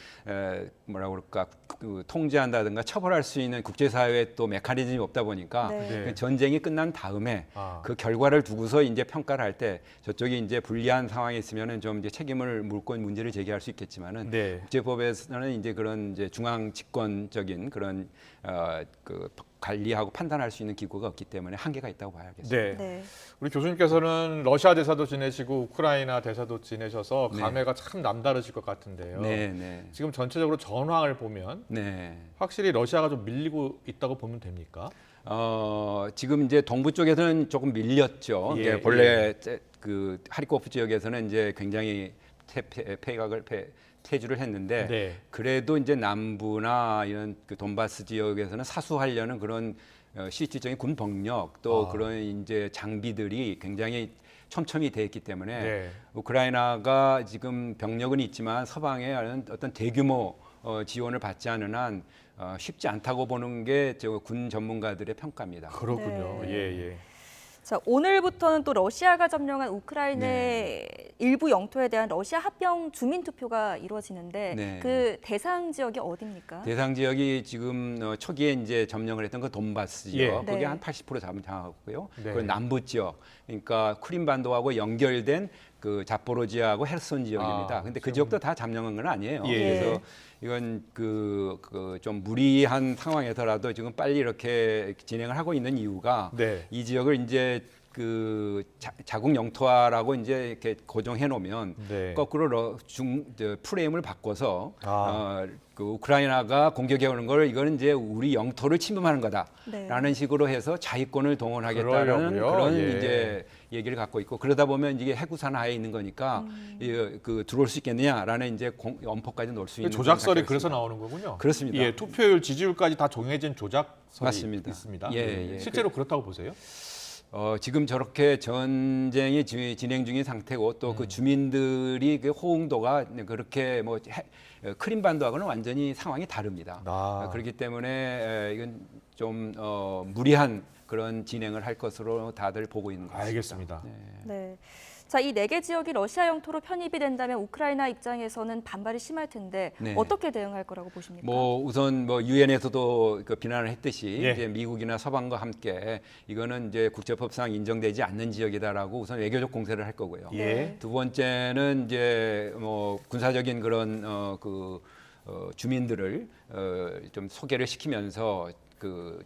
Speaker 11: 뭐라 그럴까 그 통제한다든가 처벌할 수 있는 국제사회의 또 메커니즘이 없다 보니까 그 전쟁이 끝난 다음에 그 결과를 두고서 이제 평가를 할 때 저쪽이 이제 불리한 상황에 있으면은 좀 이제 책임을 묻고 문제를 제기할 수 있겠지만은 국제법에서는 이제 그런 이제 중앙 집권적인 그런 그 관리하고 판단할 수 있는 기구가 없기 때문에 한계가 있다고 봐야겠습니다.
Speaker 1: 우리 교수님께서는 러시아 대사도 지내시고 우크라이나 대사도 지내셔서 감회가 참 남다르실 것 같은데요. 지금 전체적으로 전황을 보면 확실히 러시아가 좀 밀리고 있다고 보면 됩니까?
Speaker 11: 지금 이제 동부 쪽에서는 조금 밀렸죠. 본래 그 하리코프 지역에서는 이제 굉장히 퇴주를 했는데 그래도 이제 남부나 이런 그 돈바스 지역에서는 사수하려는 그런 실질적인 군 병력 또 그런 이제 장비들이 굉장히 촘촘히 돼 있기 때문에 우크라이나가 지금 병력은 있지만 서방의 어떤 대규모 지원을 받지 않은 한 쉽지 않다고 보는 게 군 전문가들의 평가입니다.
Speaker 1: 그렇군요.
Speaker 2: 자, 오늘부터는 또 러시아가 점령한 우크라이나의 일부 영토에 대한 러시아 합병 주민 투표가 이루어지는데
Speaker 11: 네.
Speaker 2: 그 대상 지역이 어디입니까?
Speaker 11: 대상 지역이 지금 초기에 이제 점령을 했던 그 돈바스 지역,
Speaker 2: 예.
Speaker 11: 거기
Speaker 2: 네.
Speaker 11: 한 80% 장악하고요.
Speaker 1: 네.
Speaker 11: 그 남부 지역, 그러니까 크림반도하고 연결된 그 자포로지아하고 헤르손 지역입니다. 근데 그 지역도 다 점령한 건 아니에요.
Speaker 1: 예.
Speaker 11: 그래서 이건 좀 무리한 상황에서라도 지금 빨리 이렇게 진행을 하고 있는 이유가
Speaker 1: 네.
Speaker 11: 이 지역을 이제 그 자국 영토화라고 이제 이렇게 고정해 놓으면
Speaker 1: 네.
Speaker 11: 거꾸로 프레임을 바꿔서 그 우크라이나가 공격해 오는 걸 이거는 이제 우리 영토를 침범하는 거다라는 식으로 해서 자위권을 동원하겠다는
Speaker 1: 그러려고요.
Speaker 11: 그런
Speaker 1: 예.
Speaker 11: 이제 얘기를 갖고 있고 그러다 보면 이게 해구산 하에 있는 거니까 그 들어올 수 있겠느냐라는 이제 엄포까지 놓을 수 있는
Speaker 1: 조작설이
Speaker 11: 그런
Speaker 1: 그래서
Speaker 11: 있습니다.
Speaker 1: 나오는 거군요.
Speaker 11: 그렇습니다.
Speaker 1: 예, 투표율, 지지율까지 다 정해진 조작설이
Speaker 11: 맞습니다.
Speaker 1: 있습니다.
Speaker 11: 예, 예.
Speaker 1: 실제로 그렇다고 보세요?
Speaker 11: 지금 저렇게 전쟁이 진행 중인 상태고 또 그 주민들이 그 호응도가 그렇게 뭐 크림반도하고는 완전히 상황이 다릅니다. 그렇기 때문에 이건 좀 무리한 그런 진행을 할 것으로 다들 보고 있는 것 같습니다.
Speaker 1: 알겠습니다.
Speaker 2: 네. 자, 이 4개 지역이 러시아 영토로 편입이 된다면 우크라이나 입장에서는 반발이 심할 텐데
Speaker 11: 네.
Speaker 2: 어떻게 대응할 거라고 보십니까?
Speaker 11: 뭐 우선 뭐 유엔에서도 그 비난을 했듯이
Speaker 1: 예.
Speaker 11: 이제 미국이나 서방과 함께 이거는 이제 국제법상 인정되지 않는 지역이다라고 우선 외교적 공세를 할 거고요.
Speaker 1: 예.
Speaker 11: 두 번째는 이제 뭐 군사적인 그런 주민들을 좀 소개를 시키면서 그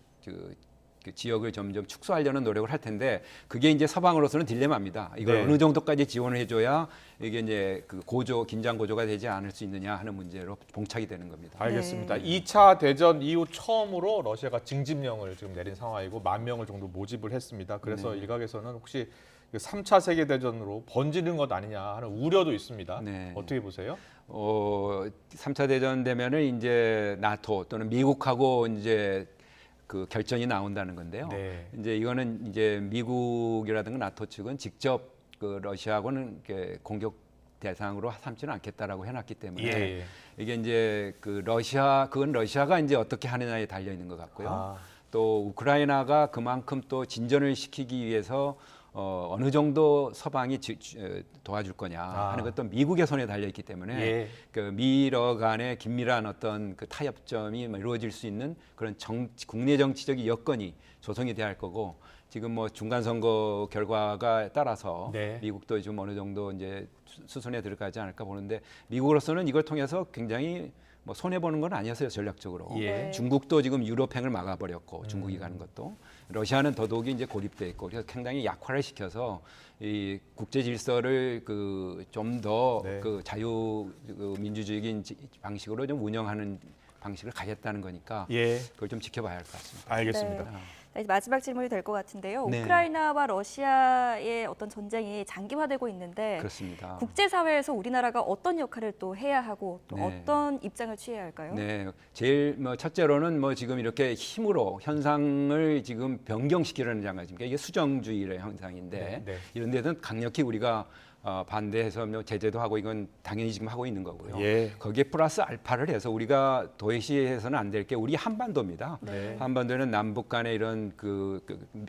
Speaker 11: 지역을 점점 축소하려는 노력을 할 텐데 그게 이제 서방으로서는 딜레마입니다. 이걸
Speaker 1: 네.
Speaker 11: 어느 정도까지 지원을 해줘야 이게 이제 그 긴장 고조가 되지 않을 수 있느냐 하는 문제로 봉착이 되는 겁니다.
Speaker 1: 알겠습니다. 2차 대전 이후 처음으로 러시아가 징집령을 지금 내린 상황이고 10,000명을 정도 모집을 했습니다. 그래서
Speaker 11: 네.
Speaker 1: 일각에서는 혹시 3차 세계대전으로 번지는 것 아니냐 하는 우려도 있습니다.
Speaker 11: 네.
Speaker 1: 어떻게 보세요?
Speaker 11: 3차 대전 되면은 이제 나토 또는 미국하고 이제 그 결전이 나온다는 건데요.
Speaker 1: 네.
Speaker 11: 이제 이거는 이제 미국이라든가 나토 측은 직접 그 러시아하고는 이렇게 공격 대상으로 삼지는 않겠다라고 해놨기 때문에
Speaker 1: 예.
Speaker 11: 이게 이제 그건 러시아가 이제 어떻게 하느냐에 달려 있는 것 같고요. 또 우크라이나가 그만큼 또 진전을 시키기 위해서 어느 정도 서방이 도와줄 거냐 하는 것도 미국의 손에 달려 있기 때문에
Speaker 1: 예.
Speaker 11: 그 미러 간의 긴밀한 어떤 그 타협점이 이루어질 수 있는 그런 국내 정치적인 여건이 조성이 돼야 할 거고 지금 뭐 중간 선거 결과가 따라서
Speaker 1: 네.
Speaker 11: 미국도 좀 어느 정도 이제 수순에 들어가지 않을까 보는데 미국으로서는 이걸 통해서 굉장히 뭐 손해 보는 건 아니었어요 전략적으로.
Speaker 1: 예.
Speaker 11: 중국도 지금 유럽행을 막아버렸고 중국이 가는 것도 러시아는 더더욱이 이제 고립돼 있고 그래서 상당히 약화를 시켜서 이 국제 질서를 좀 더
Speaker 1: 네.
Speaker 11: 자유 민주주의적인 방식으로 좀 운영하는 방식을 가겠다는 거니까
Speaker 1: 예.
Speaker 11: 그걸 좀 지켜봐야 할 것 같습니다.
Speaker 1: 알겠습니다.
Speaker 2: 네, 마지막 질문이 될 것 같은데요.
Speaker 11: 네.
Speaker 2: 우크라이나와 러시아의 어떤 전쟁이 장기화되고 있는데
Speaker 11: 그렇습니다.
Speaker 2: 국제사회에서 우리나라가 어떤 역할을 또 해야 하고 또
Speaker 11: 네.
Speaker 2: 어떤 입장을 취해야 할까요?
Speaker 11: 네, 제일 첫째로는 지금 이렇게 힘으로 현상을 지금 변경시키려는 장면입니까? 이게 수정주의의 현상인데
Speaker 1: 네.
Speaker 11: 이런 데는 강력히 우리가 반대해서 제재도 하고 이건 당연히 지금 하고 있는 거고요.
Speaker 1: 예.
Speaker 11: 거기에 플러스 알파를 해서 우리가 도외시해서는 안 될 게 우리 한반도입니다.
Speaker 1: 네.
Speaker 11: 한반도는 남북 간의 이런 그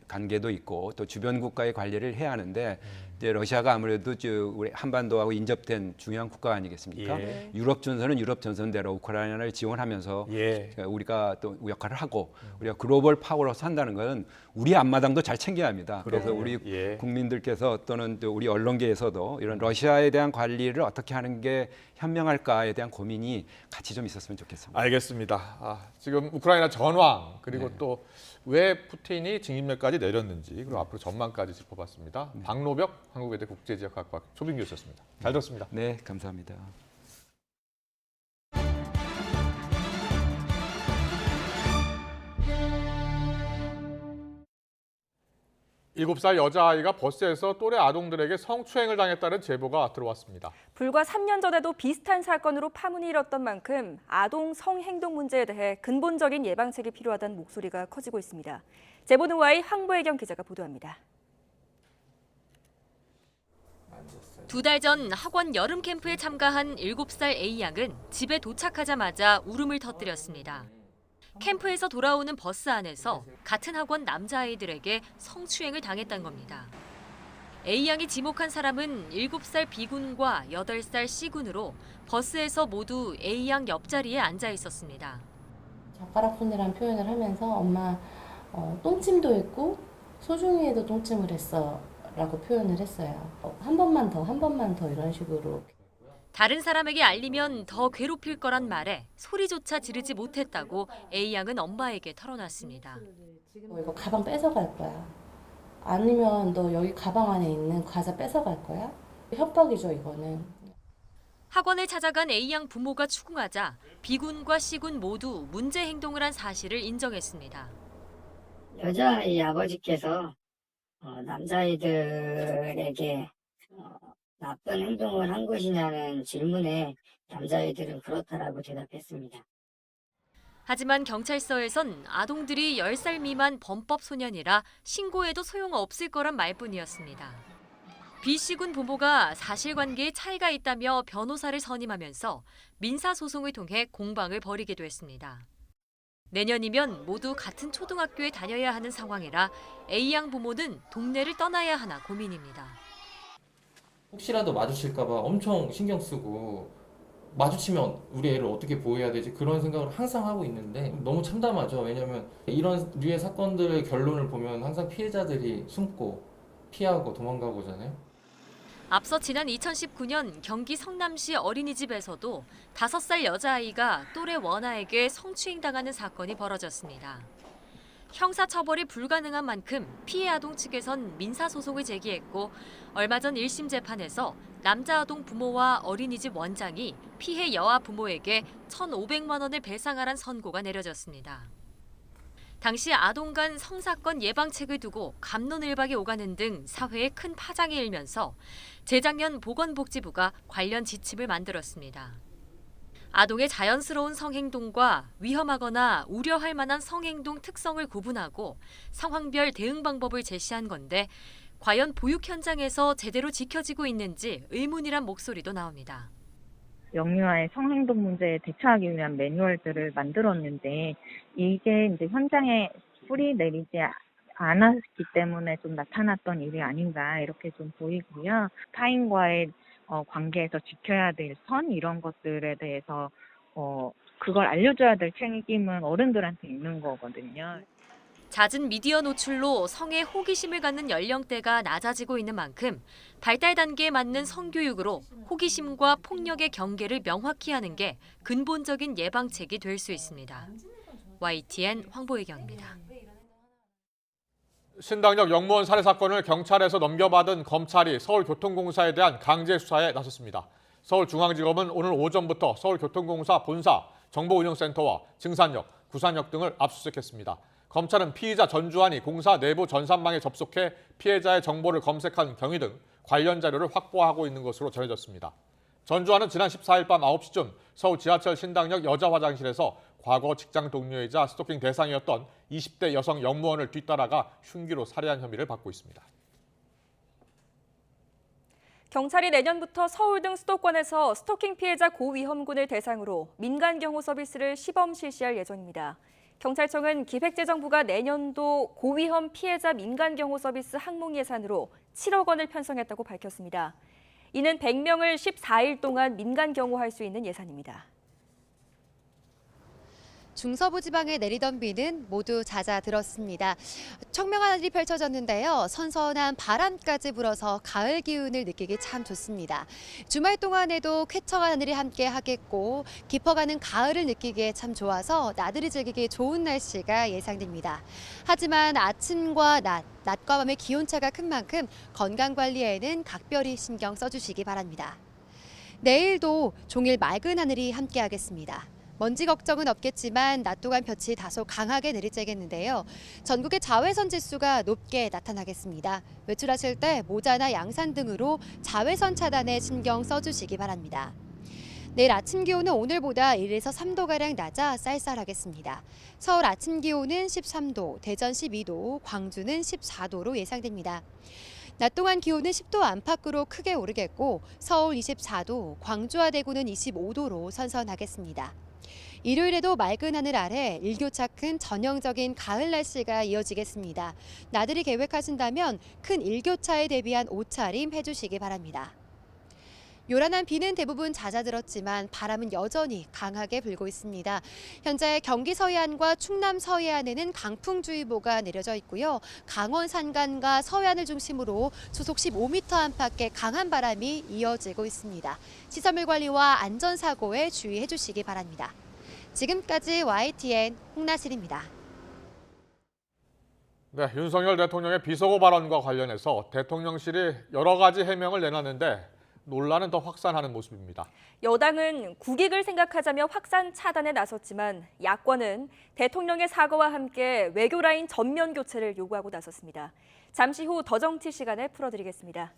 Speaker 11: 관계도 있고 또 주변 국가의 관리를 해야 하는데 이제 러시아가 아무래도 우리 한반도하고 인접된 중요한 국가 아니겠습니까?
Speaker 1: 예.
Speaker 11: 유럽 전선은 유럽 전선대로 우크라이나를 지원하면서
Speaker 1: 예.
Speaker 11: 우리가 또 역할을 하고 우리가 글로벌 파워로서 한다는 것은 우리 앞마당도 잘 챙겨야 합니다. 그래서 우리
Speaker 1: 예.
Speaker 11: 국민들께서 또는 또 우리 언론계에서도 이런 러시아에 대한 관리를 어떻게 하는 게 현명할까에 대한 고민이 같이 좀 있었으면 좋겠습니다.
Speaker 1: 알겠습니다. 지금 우크라이나 전황 그리고 또 왜 푸틴이 징집령까지 내렸는지 그리고 앞으로 전망까지 짚어봤습니다. 박노벽 한국외대 국제지역학과 초빙 교수였습니다. 잘 들었습니다.
Speaker 11: 네, 감사합니다.
Speaker 1: 7살 여자아이가 버스에서 또래 아동들에게 성추행을 당했다는 제보가 들어왔습니다.
Speaker 2: 불과 3년 전에도 비슷한 사건으로 파문이 일었던 만큼 아동 성행동 문제에 대해 근본적인 예방책이 필요하다는 목소리가 커지고 있습니다. 제보는 Y 황보혜경 기자가 보도합니다.
Speaker 18: 2달 전 학원 여름 캠프에 참가한 7살 A양은 집에 도착하자마자 울음을 터뜨렸습니다. 캠프에서 돌아오는 버스 안에서 같은 학원 남자아이들에게 성추행을 당했다는 겁니다.
Speaker 6: A양이 지목한 사람은 7살 B군과 8살 C군으로 버스에서 모두 A양 옆자리에 앉아 있었습니다.
Speaker 12: 젓가락 손이란 표현을 하면서 엄마 똥침도 했고 소중이에도 똥침을 했어 라고 표현을 했어요. 한 번만 더 이런 식으로.
Speaker 6: 다른 사람에게 알리면 더 괴롭힐 거란 말에 소리조차 지르지 못했다고 A양은 엄마에게 털어놨습니다.
Speaker 12: 이거 가방 뺏어갈 거야. 아니면 너 여기 가방 안에 있는 과자 뺏어갈 거야? 협박이죠, 이거는.
Speaker 6: 학원을 찾아간 A양 부모가 추궁하자 B군과 C군 모두 문제 행동을 한 사실을 인정했습니다.
Speaker 13: 여자아이 아버지께서 남자아이들에게 나쁜 행동을 한 것이냐는 질문에 남자아이들은 그렇다라고 대답했습니다.
Speaker 6: 하지만 경찰서에선 아동들이 10살 미만 범법 소년이라 신고해도 소용없을 거란 말뿐이었습니다. B씨군 부모가 사실관계에 차이가 있다며 변호사를 선임하면서 민사소송을 통해 공방을 벌이기도 했습니다. 내년이면 모두 같은 초등학교에 다녀야 하는 상황이라 A양 부모는 동네를 떠나야 하나 고민입니다.
Speaker 14: 혹시라도 마주칠까 봐 엄청 신경 쓰고 마주치면 우리 애를 어떻게 보호해야 되지 그런 생각을 항상 하고 있는데 너무 참담하죠. 왜냐하면 이런 류의 사건들의 결론을 보면 항상 피해자들이 숨고 피하고 도망가고 하잖아요.
Speaker 6: 앞서 지난 2019년 경기 성남시 어린이집에서도 5살 여자아이가 또래 원아에게 성추행당하는 사건이 벌어졌습니다. 형사처벌이 불가능한 만큼 피해 아동 측에선 민사소송을 제기했고 얼마 전 1심 재판에서 남자 아동 부모와 어린이집 원장이 피해 여아 부모에게 1,500만 원을 배상하란 선고가 내려졌습니다. 당시 아동 간 성사건 예방책을 두고 갑론을박이 오가는 등 사회에 큰 파장이 일면서 재작년 보건복지부가 관련 지침을 만들었습니다. 아동의 자연스러운 성행동과 위험하거나 우려할 만한 성행동 특성을 구분하고 상황별 대응 방법을 제시한 건데 과연 보육 현장에서 제대로 지켜지고 있는지 의문이란 목소리도 나옵니다.
Speaker 15: 영유아의 성행동 문제에 대처하기 위한 매뉴얼들을 만들었는데 이게 이제 현장에 뿌리 내리지 않았기 때문에 좀 나타났던 일이 아닌가 이렇게 좀 보이고요. 타인과의 관계에서 지켜야 될 선 이런 것들에 대해서 그걸 알려줘야 될 책임은 어른들한테 있는 거거든요.
Speaker 6: 잦은 미디어 노출로 성에 호기심을 갖는 연령대가 낮아지고 있는 만큼 발달 단계에 맞는 성교육으로 호기심과 폭력의 경계를 명확히 하는 게 근본적인 예방책이 될 수 있습니다. YTN 황보혜경입니다.
Speaker 1: 신당역 영무원 살해 사건을 경찰에서 넘겨받은 검찰이 서울교통공사에 대한 강제 수사에 나섰습니다. 서울중앙지검은 오늘 오전부터 서울교통공사 본사, 정보운영센터와 증산역, 구산역 등을 압수수색했습니다. 검찰은 피의자 전주환이 공사 내부 전산망에 접속해 피해자의 정보를 검색한 경위 등 관련 자료를 확보하고 있는 것으로 전해졌습니다. 전주환은 지난 14일 밤 9시쯤 서울 지하철 신당역 여자 화장실에서 과거 직장 동료이자 스토킹 대상이었던 20대 여성 영무원을 뒤따라가 흉기로 살해한 혐의를 받고 있습니다.
Speaker 2: 경찰이 내년부터 서울 등 수도권에서 스토킹 피해자 고위험군을 대상으로 민간 경호 서비스를 시범 실시할 예정입니다. 경찰청은 기획재정부가 내년도 고위험 피해자 민간 경호 서비스 항목 예산으로 7억 원을 편성했다고 밝혔습니다. 이는 100명을 14일 동안 민간 경호할 수 있는 예산입니다.
Speaker 26: 중서부 지방에 내리던 비는 모두 잦아들었습니다. 청명한 하늘이 펼쳐졌는데요. 선선한 바람까지 불어서 가을 기운을 느끼기 참 좋습니다. 주말 동안에도 쾌청한 하늘이 함께 하겠고 깊어가는 가을을 느끼기에 참 좋아서 나들이 즐기기 좋은 날씨가 예상됩니다. 하지만 아침과 낮과 밤의 기온차가 큰 만큼 건강관리에는 각별히 신경 써주시기 바랍니다. 내일도 종일 맑은 하늘이 함께하겠습니다. 먼지 걱정은 없겠지만 낮 동안 볕이 다소 강하게 내리쬐겠는데요. 전국의 자외선 지수가 높게 나타나겠습니다. 외출하실 때 모자나 양산 등으로 자외선 차단에 신경 써주시기 바랍니다. 내일 아침 기온은 오늘보다 1에서 3도가량 낮아 쌀쌀하겠습니다. 서울 아침 기온은 13도, 대전 12도, 광주는 14도로 예상됩니다. 낮 동안 기온은 10도 안팎으로 크게 오르겠고 서울 24도, 광주와 대구는 25도로 선선하겠습니다. 일요일에도 맑은 하늘 아래 일교차 큰 전형적인 가을 날씨가 이어지겠습니다. 나들이 계획하신다면 큰 일교차에 대비한 옷차림 해주시기 바랍니다. 요란한 비는 대부분 잦아들었지만 바람은 여전히 강하게 불고 있습니다. 현재 경기 서해안과 충남 서해안에는 강풍주의보가 내려져 있고요. 강원 산간과 서해안을 중심으로 초속 15m 안팎의 강한 바람이 이어지고 있습니다. 시설물 관리와 안전사고에 주의해 주시기 바랍니다. 지금까지 YTN 홍나실입니다.
Speaker 1: 네, 윤석열 대통령의 비속어 발언과 관련해서 대통령실이 여러 가지 해명을 내놨는데 논란은 더 확산하는 모습입니다.
Speaker 2: 여당은 국익을 생각하자며 확산 차단에 나섰지만 야권은 대통령의 사과와 함께 외교 라인 전면 교체를 요구하고 나섰습니다. 잠시 후 더 정치 시간에 풀어드리겠습니다.